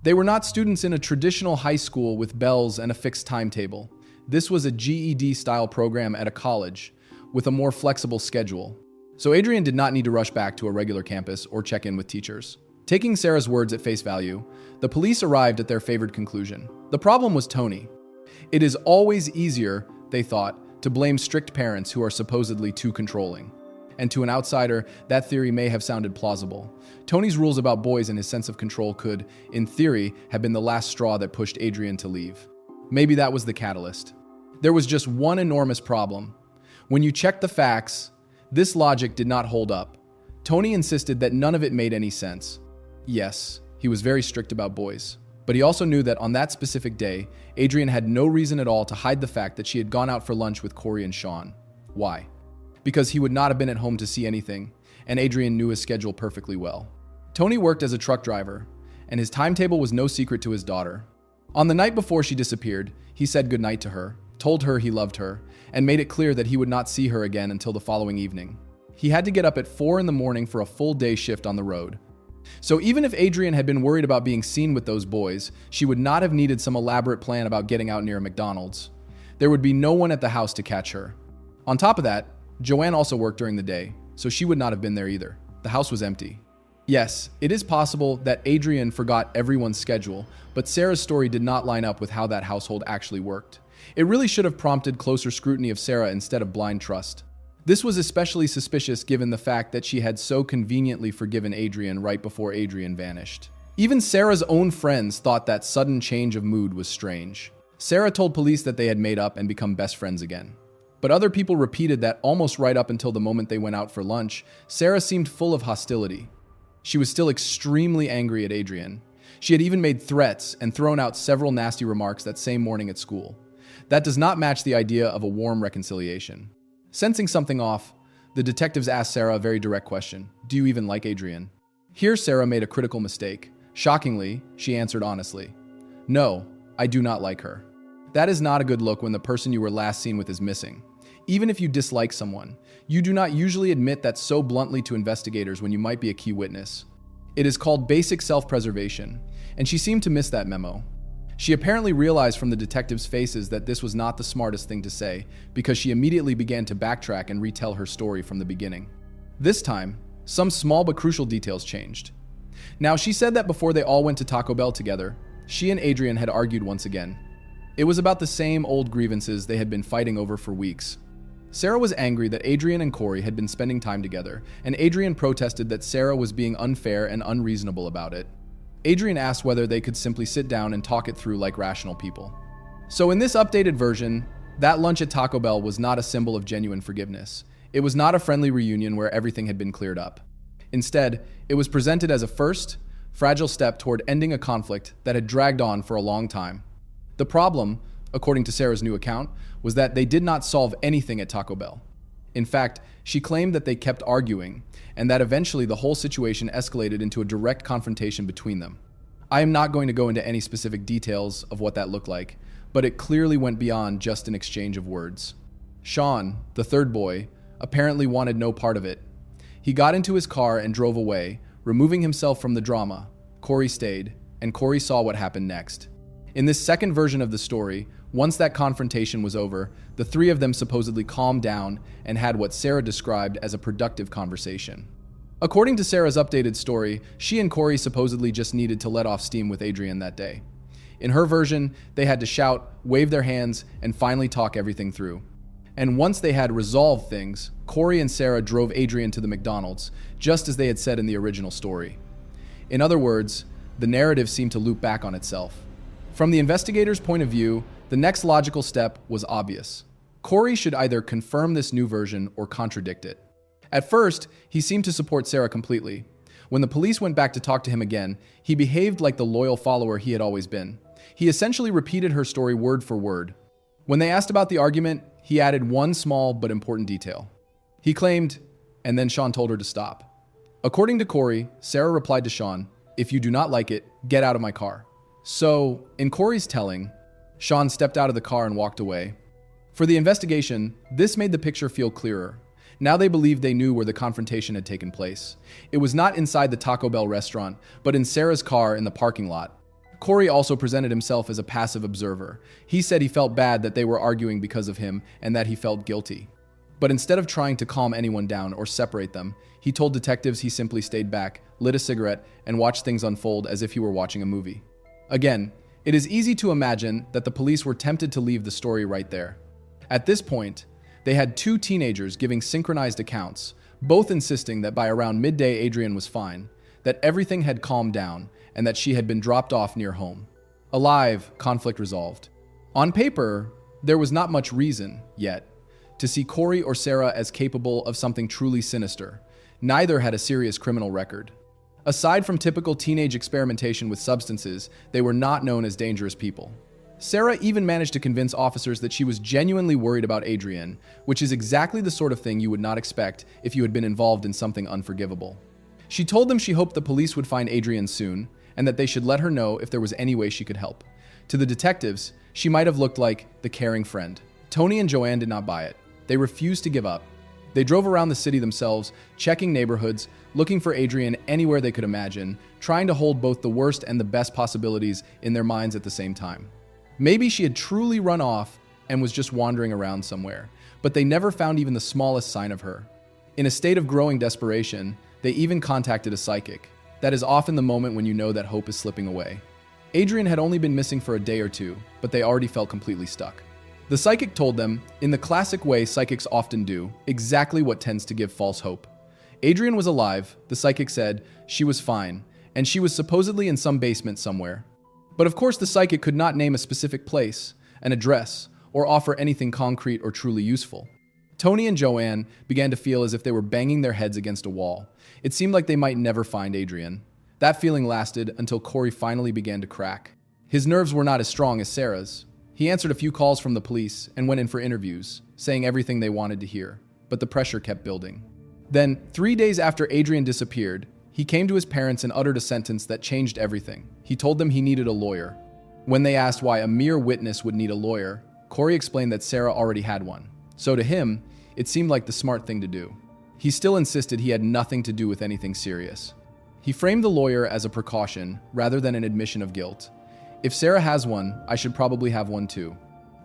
They were not students in a traditional high school with bells and a fixed timetable. This was a GED-style program at a college with a more flexible schedule. So Adrian did not need to rush back to a regular campus or check in with teachers. Taking Sarah's words at face value, the police arrived at their favored conclusion. The problem was Tony. It is always easier, they thought, to blame strict parents who are supposedly too controlling. And to an outsider, that theory may have sounded plausible. Tony's rules about boys and his sense of control could, in theory, have been the last straw that pushed Adrian to leave. Maybe that was the catalyst. There was just one enormous problem. When you checked the facts, this logic did not hold up. Tony insisted that none of it made any sense. Yes, he was very strict about boys. But he also knew that on that specific day, Adrian had no reason at all to hide the fact that she had gone out for lunch with Corey and Sean. Why? Because he would not have been at home to see anything, and Adrian knew his schedule perfectly well. Tony worked as a truck driver, and his timetable was no secret to his daughter. On the night before she disappeared, he said goodnight to her, told her he loved her, and made it clear that he would not see her again until the following evening. He had to get up at 4 a.m. for a full day shift on the road. So even if Adrian had been worried about being seen with those boys, she would not have needed some elaborate plan about getting out near a McDonald's. There would be no one at the house to catch her. On top of that, Joanne also worked during the day, so she would not have been there either. The house was empty. Yes, it is possible that Adrian forgot everyone's schedule, but Sarah's story did not line up with how that household actually worked. It really should have prompted closer scrutiny of Sarah instead of blind trust. This was especially suspicious given the fact that she had so conveniently forgiven Adrian right before Adrian vanished. Even Sarah's own friends thought that sudden change of mood was strange. Sarah told police that they had made up and become best friends again. But other people repeated that almost right up until the moment they went out for lunch, Sarah seemed full of hostility. She was still extremely angry at Adrian. She had even made threats and thrown out several nasty remarks that same morning at school. That does not match the idea of a warm reconciliation. Sensing something off, the detectives asked Sarah a very direct question. Do you even like Adrian? Here Sarah made a critical mistake. Shockingly, she answered honestly. No, I do not like her. That is not a good look when the person you were last seen with is missing. Even if you dislike someone, you do not usually admit that so bluntly to investigators when you might be a key witness. It is called basic self-preservation, and she seemed to miss that memo. She apparently realized from the detectives' faces that this was not the smartest thing to say, because she immediately began to backtrack and retell her story from the beginning. This time, some small but crucial details changed. Now, she said that before they all went to Taco Bell together, she and Adrian had argued once again. It was about the same old grievances they had been fighting over for weeks. Sarah was angry that Adrian and Corey had been spending time together, and Adrian protested that Sarah was being unfair and unreasonable about it. Adrian asked whether they could simply sit down and talk it through like rational people. So in this updated version, that lunch at Taco Bell was not a symbol of genuine forgiveness. It was not a friendly reunion where everything had been cleared up. Instead, it was presented as a first, fragile step toward ending a conflict that had dragged on for a long time. The problem, according to Sarah's new account, was that they did not solve anything at Taco Bell. In fact, she claimed that they kept arguing, and that eventually the whole situation escalated into a direct confrontation between them. I am not going to go into any specific details of what that looked like, but it clearly went beyond just an exchange of words. Sean, the third boy, apparently wanted no part of it. He got into his car and drove away, removing himself from the drama. Corey stayed, and Corey saw what happened next. In this second version of the story, once that confrontation was over, the three of them supposedly calmed down and had what Sarah described as a productive conversation. According to Sarah's updated story, she and Corey supposedly just needed to let off steam with Adrian that day. In her version, they had to shout, wave their hands, and finally talk everything through. And once they had resolved things, Corey and Sarah drove Adrian to the McDonald's, just as they had said in the original story. In other words, the narrative seemed to loop back on itself. From the investigator's point of view, the next logical step was obvious. Corey should either confirm this new version or contradict it. At first, he seemed to support Sarah completely. When the police went back to talk to him again, he behaved like the loyal follower he had always been. He essentially repeated her story word for word. When they asked about the argument, he added one small but important detail. He claimed, and then Sean told her to stop. According to Corey, Sarah replied to Sean, "If you do not like it, get out of my car." So, in Corey's telling, Sean stepped out of the car and walked away. For the investigation, this made the picture feel clearer. Now they believed they knew where the confrontation had taken place. It was not inside the Taco Bell restaurant, but in Sarah's car in the parking lot. Corey also presented himself as a passive observer. He said he felt bad that they were arguing because of him and that he felt guilty. But instead of trying to calm anyone down or separate them, he told detectives he simply stayed back, lit a cigarette, and watched things unfold as if he were watching a movie. Again, it is easy to imagine that the police were tempted to leave the story right there. At this point, they had two teenagers giving synchronized accounts, both insisting that by around midday Adrian was fine, that everything had calmed down, and that she had been dropped off near home. Alive, conflict resolved. On paper, there was not much reason, yet, to see Corey or Sarah as capable of something truly sinister. Neither had a serious criminal record. Aside from typical teenage experimentation with substances, they were not known as dangerous people. Sarah even managed to convince officers that she was genuinely worried about Adrian, which is exactly the sort of thing you would not expect if you had been involved in something unforgivable. She told them she hoped the police would find Adrian soon, and that they should let her know if there was any way she could help. To the detectives, she might have looked like the caring friend. Tony and Joanne did not buy it. They refused to give up. They drove around the city themselves, checking neighborhoods, looking for Adrian anywhere they could imagine, trying to hold both the worst and the best possibilities in their minds at the same time. Maybe she had truly run off and was just wandering around somewhere, but they never found even the smallest sign of her. In a state of growing desperation, they even contacted a psychic. That is often the moment when you know that hope is slipping away. Adrian had only been missing for a day or two, but they already felt completely stuck. The psychic told them, in the classic way psychics often do, exactly what tends to give false hope. Adrian was alive, the psychic said, she was fine, and she was supposedly in some basement somewhere. But of course the psychic could not name a specific place, an address, or offer anything concrete or truly useful. Tony and Joanne began to feel as if they were banging their heads against a wall. It seemed like they might never find Adrian. That feeling lasted until Corey finally began to crack. His nerves were not as strong as Sarah's. He answered a few calls from the police and went in for interviews, saying everything they wanted to hear, but the pressure kept building. Then, 3 days after Adrian disappeared, he came to his parents and uttered a sentence that changed everything. He told them he needed a lawyer. When they asked why a mere witness would need a lawyer, Corey explained that Sarah already had one. So to him, it seemed like the smart thing to do. He still insisted he had nothing to do with anything serious. He framed the lawyer as a precaution rather than an admission of guilt. If Sarah has one, I should probably have one too.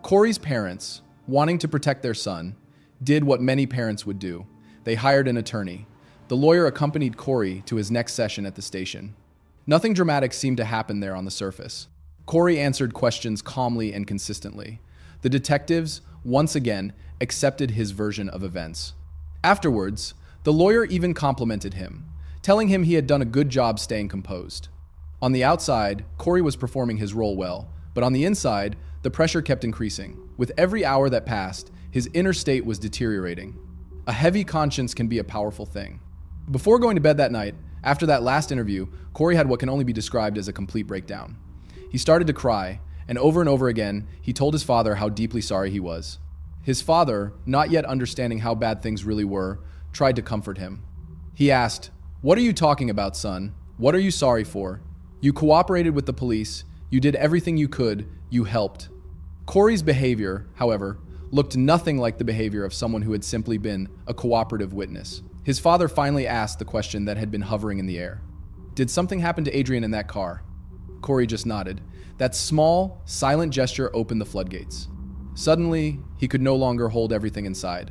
Corey's parents, wanting to protect their son, did what many parents would do. They hired an attorney. The lawyer accompanied Corey to his next session at the station. Nothing dramatic seemed to happen there on the surface. Corey answered questions calmly and consistently. The detectives, once again, accepted his version of events. Afterwards, the lawyer even complimented him, telling him he had done a good job staying composed. On the outside, Corey was performing his role well, but on the inside, the pressure kept increasing. With every hour that passed, his inner state was deteriorating. A heavy conscience can be a powerful thing. Before going to bed that night, after that last interview, Corey had what can only be described as a complete breakdown. He started to cry, and over again, he told his father how deeply sorry he was. His father, not yet understanding how bad things really were, tried to comfort him. He asked, "What are you talking about, son? What are you sorry for? You cooperated with the police, you did everything you could, you helped." Corey's behavior, however, looked nothing like the behavior of someone who had simply been a cooperative witness. His father finally asked the question that had been hovering in the air. Did something happen to Adrian in that car? Corey just nodded. That small, silent gesture opened the floodgates. Suddenly, he could no longer hold everything inside.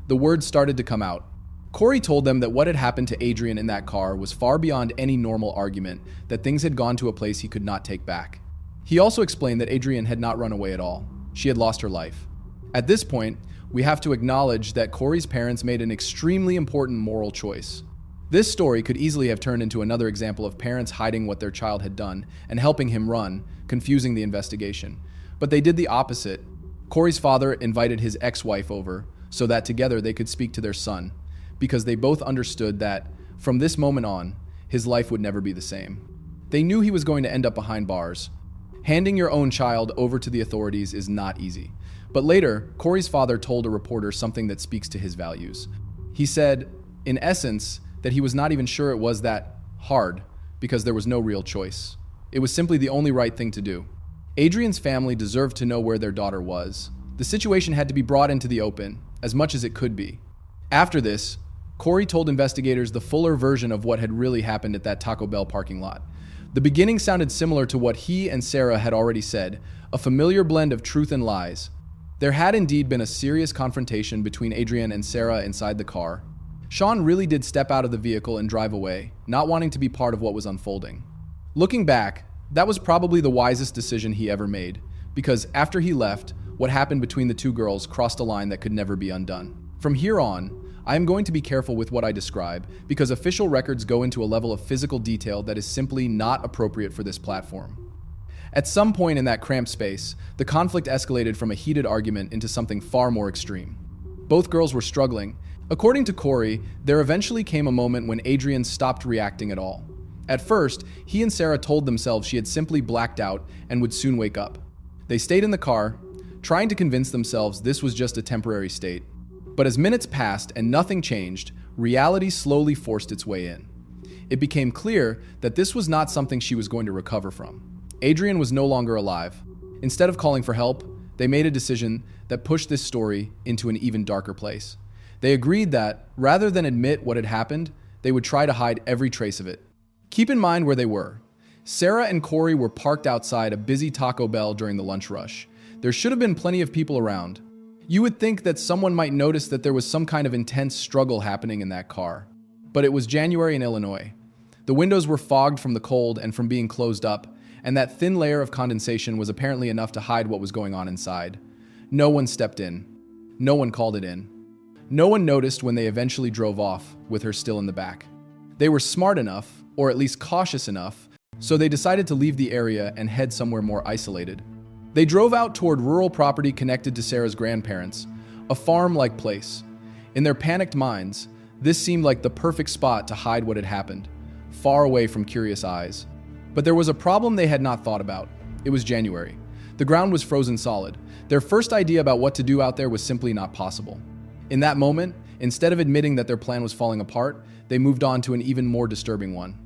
The words started to come out. Corey told them that what had happened to Adrian in that car was far beyond any normal argument, that things had gone to a place he could not take back. He also explained that Adrian had not run away at all. She had lost her life. At this point, we have to acknowledge that Corey's parents made an extremely important moral choice. This story could easily have turned into another example of parents hiding what their child had done and helping him run, confusing the investigation. But they did the opposite. Corey's father invited his ex-wife over so that together they could speak to their son, because they both understood that, from this moment on, his life would never be the same. They knew he was going to end up behind bars. Handing your own child over to the authorities is not easy. But later, Corey's father told a reporter something that speaks to his values. He said, in essence, that he was not even sure it was that hard, because there was no real choice. It was simply the only right thing to do. Adrian's family deserved to know where their daughter was. The situation had to be brought into the open, as much as it could be. After this, Corey told investigators the fuller version of what had really happened at that Taco Bell parking lot. The beginning sounded similar to what he and Sarah had already said, a familiar blend of truth and lies. There had indeed been a serious confrontation between Adrian and Sarah inside the car. Sean really did step out of the vehicle and drive away, not wanting to be part of what was unfolding. Looking back, that was probably the wisest decision he ever made, because after he left, what happened between the two girls crossed a line that could never be undone. From here on, I am going to be careful with what I describe, because official records go into a level of physical detail that is simply not appropriate for this platform. At some point in that cramped space, the conflict escalated from a heated argument into something far more extreme. Both girls were struggling. According to Corey, there eventually came a moment when Adrian stopped reacting at all. At first, he and Sarah told themselves she had simply blacked out and would soon wake up. They stayed in the car, trying to convince themselves this was just a temporary state. But as minutes passed and nothing changed, reality slowly forced its way in. It became clear that this was not something she was going to recover from. Adrian was no longer alive. Instead of calling for help, they made a decision that pushed this story into an even darker place. They agreed that, rather than admit what had happened, they would try to hide every trace of it. Keep in mind where they were. Sarah and Corey were parked outside a busy Taco Bell during the lunch rush. There should have been plenty of people around. You would think that someone might notice that there was some kind of intense struggle happening in that car. But it was January in Illinois. The windows were fogged from the cold and from being closed up, and that thin layer of condensation was apparently enough to hide what was going on inside. No one stepped in. No one called it in. No one noticed when they eventually drove off, with her still in the back. They were smart enough, or at least cautious enough, so they decided to leave the area and head somewhere more isolated. They drove out toward rural property connected to Sarah's grandparents, a farm-like place. In their panicked minds, this seemed like the perfect spot to hide what had happened, far away from curious eyes. But there was a problem they had not thought about. It was January. The ground was frozen solid. Their first idea about what to do out there was simply not possible. In that moment, instead of admitting that their plan was falling apart, they moved on to an even more disturbing one.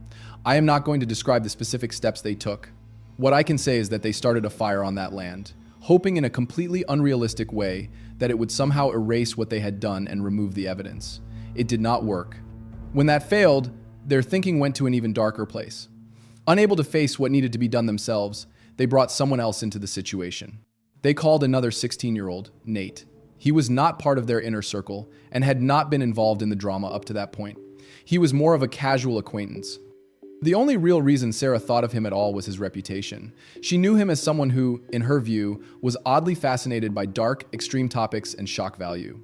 I am not going to describe the specific steps they took. What I can say is that they started a fire on that land, hoping in a completely unrealistic way that it would somehow erase what they had done and remove the evidence. It did not work. When that failed, their thinking went to an even darker place. Unable to face what needed to be done themselves, they brought someone else into the situation. They called another 16-year-old, Nate. He was not part of their inner circle and had not been involved in the drama up to that point. He was more of a casual acquaintance. The only real reason Sarah thought of him at all was his reputation. She knew him as someone who, in her view, was oddly fascinated by dark, extreme topics and shock value.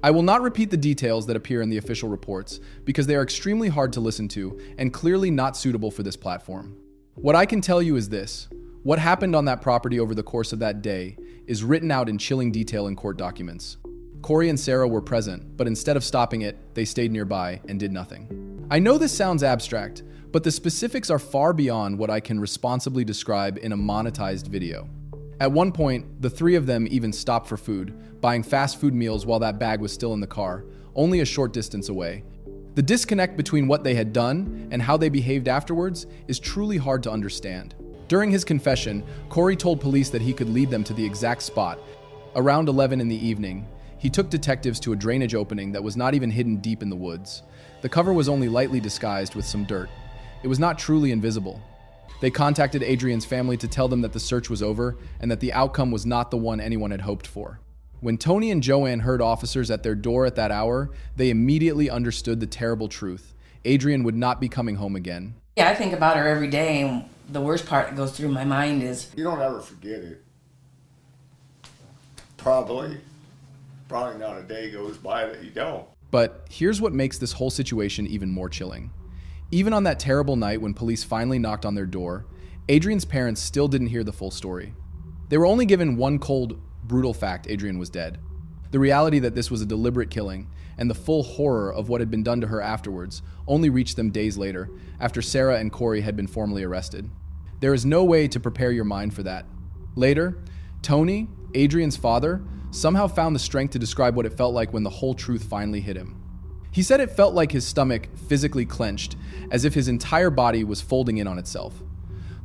I will not repeat the details that appear in the official reports because they are extremely hard to listen to and clearly not suitable for this platform. What I can tell you is this: what happened on that property over the course of that day is written out in chilling detail in court documents. Corey and Sarah were present, but instead of stopping it, they stayed nearby and did nothing. I know this sounds abstract, but the specifics are far beyond what I can responsibly describe in a monetized video. At one point, the three of them even stopped for food, buying fast food meals while that bag was still in the car, only a short distance away. The disconnect between what they had done and how they behaved afterwards is truly hard to understand. During his confession, Corey told police that he could lead them to the exact spot. Around 11 in the evening, he took detectives to a drainage opening that was not even hidden deep in the woods. The cover was only lightly disguised with some dirt. It was not truly invisible. They contacted Adrian's family to tell them that the search was over and that the outcome was not the one anyone had hoped for. When Tony and Joanne heard officers at their door at that hour, they immediately understood the terrible truth. Adrian would not be coming home again. Yeah, I think about her every day, and the worst part that goes through my mind is... You don't ever forget it. Probably not a day goes by that you don't. But here's what makes this whole situation even more chilling. Even on that terrible night when police finally knocked on their door, Adrian's parents still didn't hear the full story. They were only given one cold, brutal fact: Adrian was dead. The reality that this was a deliberate killing and the full horror of what had been done to her afterwards only reached them days later, after Sarah and Corey had been formally arrested. There is no way to prepare your mind for that. Later, Tony, Adrian's father, somehow found the strength to describe what it felt like when the whole truth finally hit him. He said it felt like his stomach physically clenched, as if his entire body was folding in on itself.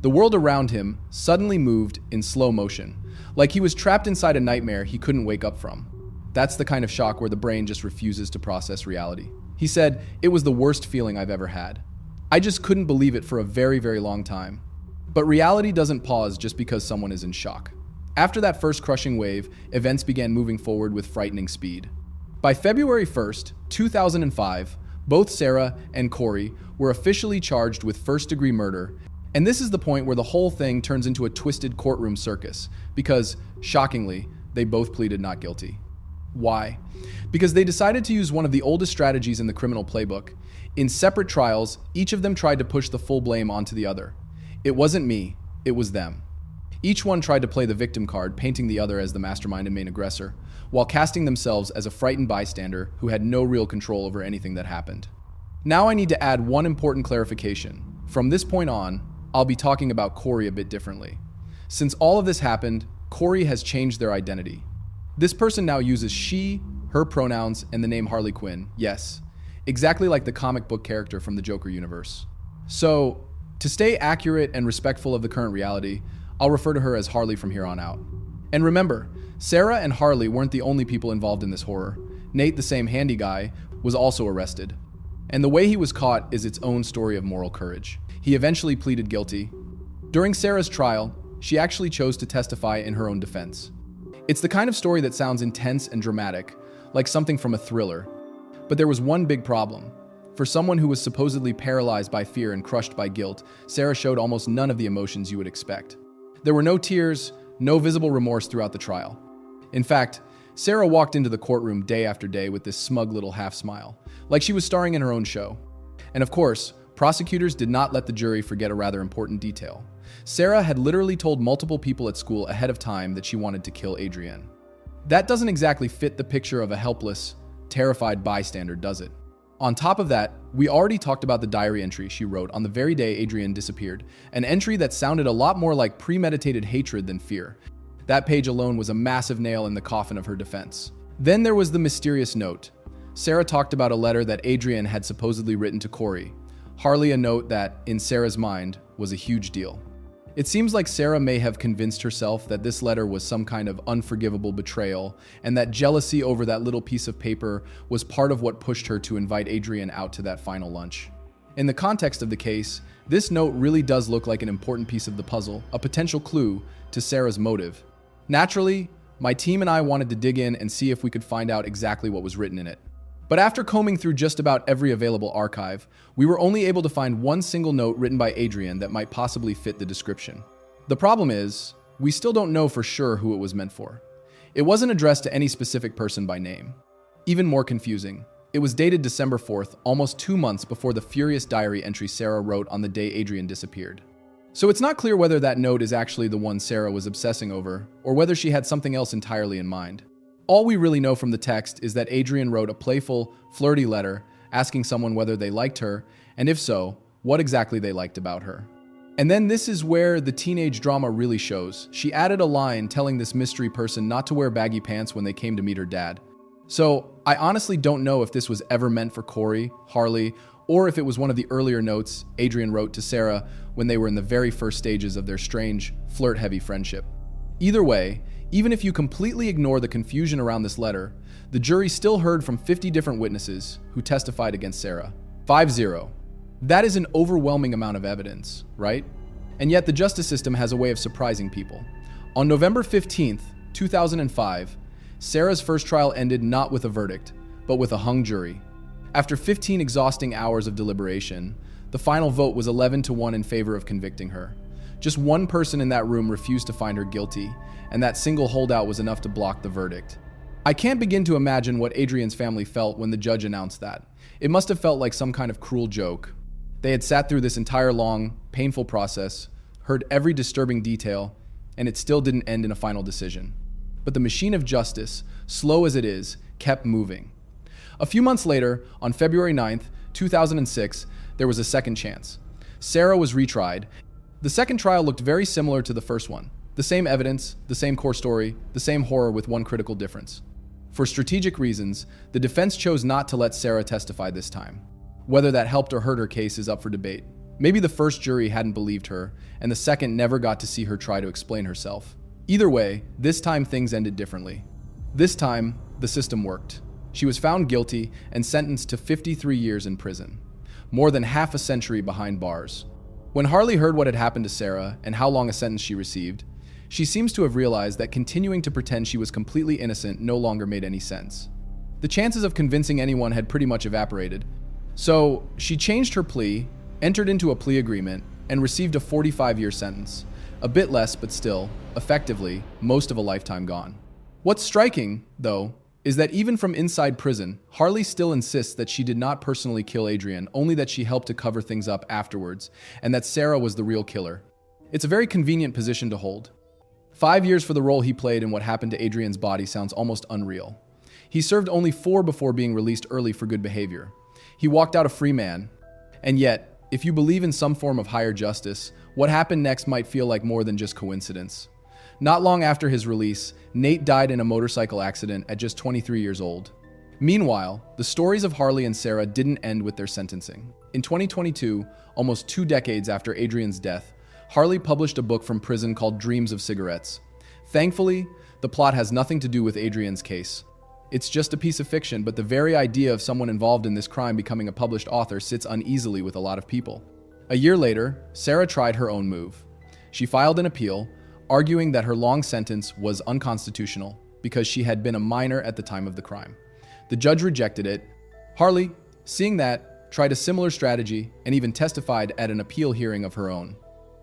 The world around him suddenly moved in slow motion, like he was trapped inside a nightmare he couldn't wake up from. That's the kind of shock where the brain just refuses to process reality. He said, "It was the worst feeling I've ever had. I just couldn't believe it for a very, very long time." But reality doesn't pause just because someone is in shock. After that first crushing wave, events began moving forward with frightening speed. By February 1st, 2005, both Sarah and Corey were officially charged with first-degree murder, and this is the point where the whole thing turns into a twisted courtroom circus, because, shockingly, they both pleaded not guilty. Why? Because they decided to use one of the oldest strategies in the criminal playbook. In separate trials, each of them tried to push the full blame onto the other. It wasn't me, it was them. Each one tried to play the victim card, painting the other as the mastermind and main aggressor, while casting themselves as a frightened bystander who had no real control over anything that happened. Now I need to add one important clarification. From this point on, I'll be talking about Corey a bit differently. Since all of this happened, Corey has changed their identity. This person now uses she, her pronouns, and the name Harley Quinn. Yes, exactly like the comic book character from the Joker universe. So, to stay accurate and respectful of the current reality, I'll refer to her as Harley from here on out. And remember, Sarah and Harley weren't the only people involved in this horror. Nate, the same handy guy, was also arrested. And the way he was caught is its own story of moral courage. He eventually pleaded guilty. During Sarah's trial, she actually chose to testify in her own defense. It's the kind of story that sounds intense and dramatic, like something from a thriller. But there was one big problem. For someone who was supposedly paralyzed by fear and crushed by guilt, Sarah showed almost none of the emotions you would expect. There were no tears, no visible remorse throughout the trial. In fact, Sarah walked into the courtroom day after day with this smug little half smile, like she was starring in her own show. And of course, prosecutors did not let the jury forget a rather important detail. Sarah had literally told multiple people at school ahead of time that she wanted to kill Adrian. That doesn't exactly fit the picture of a helpless, terrified bystander, does it? On top of that, we already talked about the diary entry she wrote on the very day Adrian disappeared, an entry that sounded a lot more like premeditated hatred than fear. That page alone was a massive nail in the coffin of her defense. Then there was the mysterious note. Sarah talked about a letter that Adrian had supposedly written to Corey, hardly a note that, in Sarah's mind, was a huge deal. It seems like Sarah may have convinced herself that this letter was some kind of unforgivable betrayal, and that jealousy over that little piece of paper was part of what pushed her to invite Adrian out to that final lunch. In the context of the case, this note really does look like an important piece of the puzzle, a potential clue to Sarah's motive. Naturally, my team and I wanted to dig in and see if we could find out exactly what was written in it. But after combing through just about every available archive, we were only able to find one single note written by Adrian that might possibly fit the description. The problem is, we still don't know for sure who it was meant for. It wasn't addressed to any specific person by name. Even more confusing, it was dated December 4th, almost 2 months before the furious diary entry Sarah wrote on the day Adrian disappeared. So it's not clear whether that note is actually the one Sarah was obsessing over, or whether she had something else entirely in mind. All we really know from the text is that Adrian wrote a playful, flirty letter asking someone whether they liked her, and if so, what exactly they liked about her. And then this is where the teenage drama really shows. She added a line telling this mystery person not to wear baggy pants when they came to meet her dad. So I honestly don't know if this was ever meant for Corey, Harley, or if it was one of the earlier notes Adrian wrote to Sarah when they were in the very first stages of their strange, flirt-heavy friendship. Either way, even if you completely ignore the confusion around this letter, the jury still heard from 50 different witnesses who testified against Sarah. 5-0. That is an overwhelming amount of evidence, right? And yet the justice system has a way of surprising people. On November 15th, 2005, Sarah's first trial ended not with a verdict, but with a hung jury. After 15 exhausting hours of deliberation, the final vote was 11-1 in favor of convicting her. Just one person in that room refused to find her guilty, and that single holdout was enough to block the verdict. I can't begin to imagine what Adrian's family felt when the judge announced that. It must have felt like some kind of cruel joke. They had sat through this entire long, painful process, heard every disturbing detail, and it still didn't end in a final decision. But the machine of justice, slow as it is, kept moving. A few months later, on February 9th, 2006, there was a second chance. Sarah was retried. The second trial looked very similar to the first one. The same evidence, the same core story, the same horror with one critical difference. For strategic reasons, the defense chose not to let Sarah testify this time. Whether that helped or hurt her case is up for debate. Maybe the first jury hadn't believed her, and the second never got to see her try to explain herself. Either way, this time things ended differently. This time, the system worked. She was found guilty and sentenced to 53 years in prison. More than half a century behind bars. When Harley heard what had happened to Sarah and how long a sentence she received, she seems to have realized that continuing to pretend she was completely innocent no longer made any sense. The chances of convincing anyone had pretty much evaporated. So she changed her plea, entered into a plea agreement, and received a 45-year sentence. A bit less, but still, effectively, most of a lifetime gone. What's striking, though, is that even from inside prison, Harley still insists that she did not personally kill Adrian, only that she helped to cover things up afterwards, and that Sarah was the real killer. It's a very convenient position to hold. 5 years for the role he played in what happened to Adrian's body sounds almost unreal. He served only 4 before being released early for good behavior. He walked out a free man. And yet, if you believe in some form of higher justice, what happened next might feel like more than just coincidence. Not long after his release, Nate died in a motorcycle accident at just 23 years old. Meanwhile, the stories of Harley and Sarah didn't end with their sentencing. In 2022, almost 2 decades after Adrian's death, Harley published a book from prison called Dreams of Cigarettes. Thankfully, the plot has nothing to do with Adrian's case. It's just a piece of fiction, but the very idea of someone involved in this crime becoming a published author sits uneasily with a lot of people. A year later, Sarah tried her own move. She filed an appeal, arguing that her long sentence was unconstitutional because she had been a minor at the time of the crime. The judge rejected it. Harley, seeing that, tried a similar strategy and even testified at an appeal hearing of her own.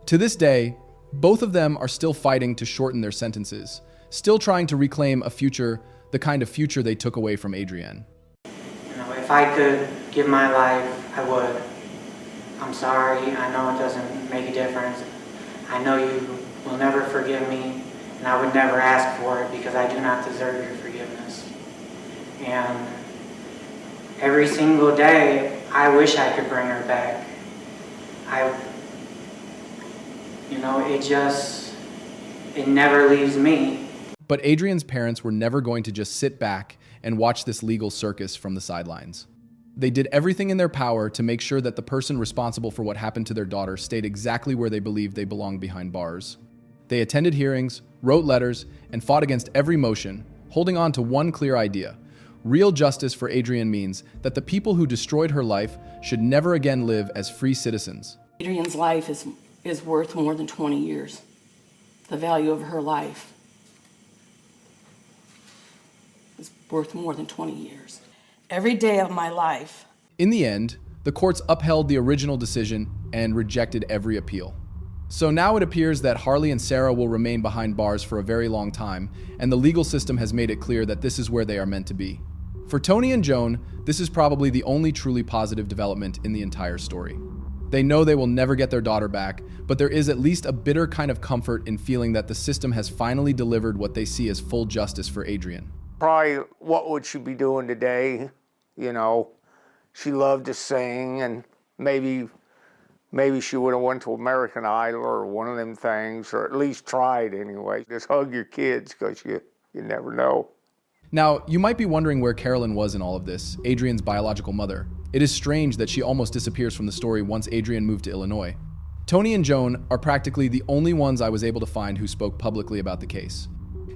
To this day, both of them are still fighting to shorten their sentences, still trying to reclaim a future, the kind of future they took away from Adrian. If I could give my life, I would. I'm sorry, I know it doesn't make a difference. I know you will never forgive me, and I would never ask for it because I do not deserve your forgiveness. And every single day, I wish I could bring her back. It never leaves me. But Adrian's parents were never going to just sit back and watch this legal circus from the sidelines. They did everything in their power to make sure that the person responsible for what happened to their daughter stayed exactly where they believed they belonged behind bars. They attended hearings, wrote letters, and fought against every motion, holding on to one clear idea. Real justice for Adrienne means that the people who destroyed her life should never again live as free citizens. Adrienne's life is worth more than 20 years. The value of her life is worth more than 20 years. Every day of my life. In the end, the courts upheld the original decision and rejected every appeal. So now it appears that Harley and Sarah will remain behind bars for a very long time, and the legal system has made it clear that this is where they are meant to be. For Tony and Joan, this is probably the only truly positive development in the entire story. They know they will never get their daughter back, but there is at least a bitter kind of comfort in feeling that the system has finally delivered what they see as full justice for Adrienne. Probably, what would she be doing today? You know, she loved to sing, and maybe she would have went to American Idol or one of them things, or at least tried anyway. Just hug your kids, because you never know. Now, you might be wondering where Carolyn was in all of this, Adrienne's biological mother. It is strange that she almost disappears from the story once Adrienne moved to Illinois. Tony and Joan are practically the only ones I was able to find who spoke publicly about the case.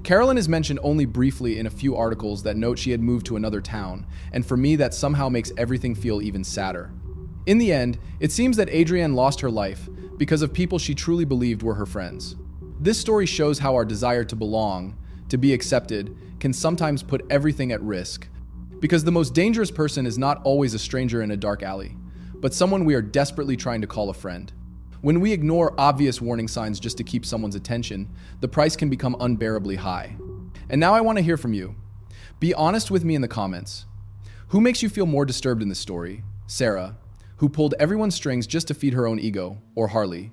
Carolyn is mentioned only briefly in a few articles that note she had moved to another town, and for me that somehow makes everything feel even sadder. In the end, it seems that Adrienne lost her life because of people she truly believed were her friends. This story shows how our desire to belong, to be accepted, can sometimes put everything at risk. Because the most dangerous person is not always a stranger in a dark alley, but someone we are desperately trying to call a friend. When we ignore obvious warning signs just to keep someone's attention, the price can become unbearably high. And now I want to hear from you. Be honest with me in the comments. Who makes you feel more disturbed in this story? Sarah, who pulled everyone's strings just to feed her own ego, or Harley,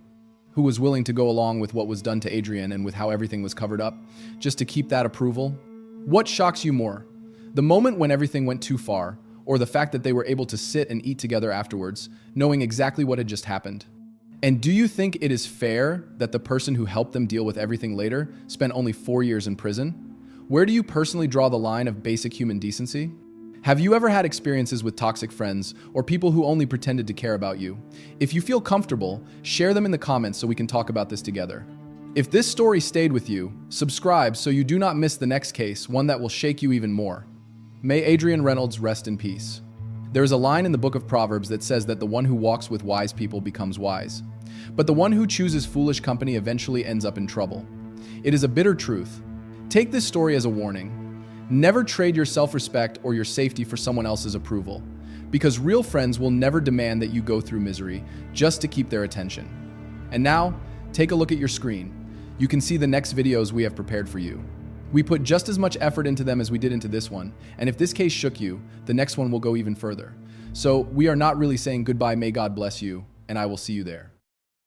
who was willing to go along with what was done to Adrienne and with how everything was covered up, just to keep that approval? What shocks you more? The moment when everything went too far, or the fact that they were able to sit and eat together afterwards, knowing exactly what had just happened? And do you think it is fair that the person who helped them deal with everything later spent only 4 years in prison? Where do you personally draw the line of basic human decency? Have you ever had experiences with toxic friends or people who only pretended to care about you? If you feel comfortable, share them in the comments so we can talk about this together. If this story stayed with you, subscribe so you do not miss the next case, one that will shake you even more. May Adrienne Reynolds rest in peace. There is a line in the book of Proverbs that says that the one who walks with wise people becomes wise, but the one who chooses foolish company eventually ends up in trouble. It is a bitter truth. Take this story as a warning. Never trade your self-respect or your safety for someone else's approval, because real friends will never demand that you go through misery just to keep their attention. And now, take a look at your screen. You can see the next videos we have prepared for you. We put just as much effort into them as we did into this one, and if this case shook you, the next one will go even further. So we are not really saying goodbye, may God bless you, and I will see you there.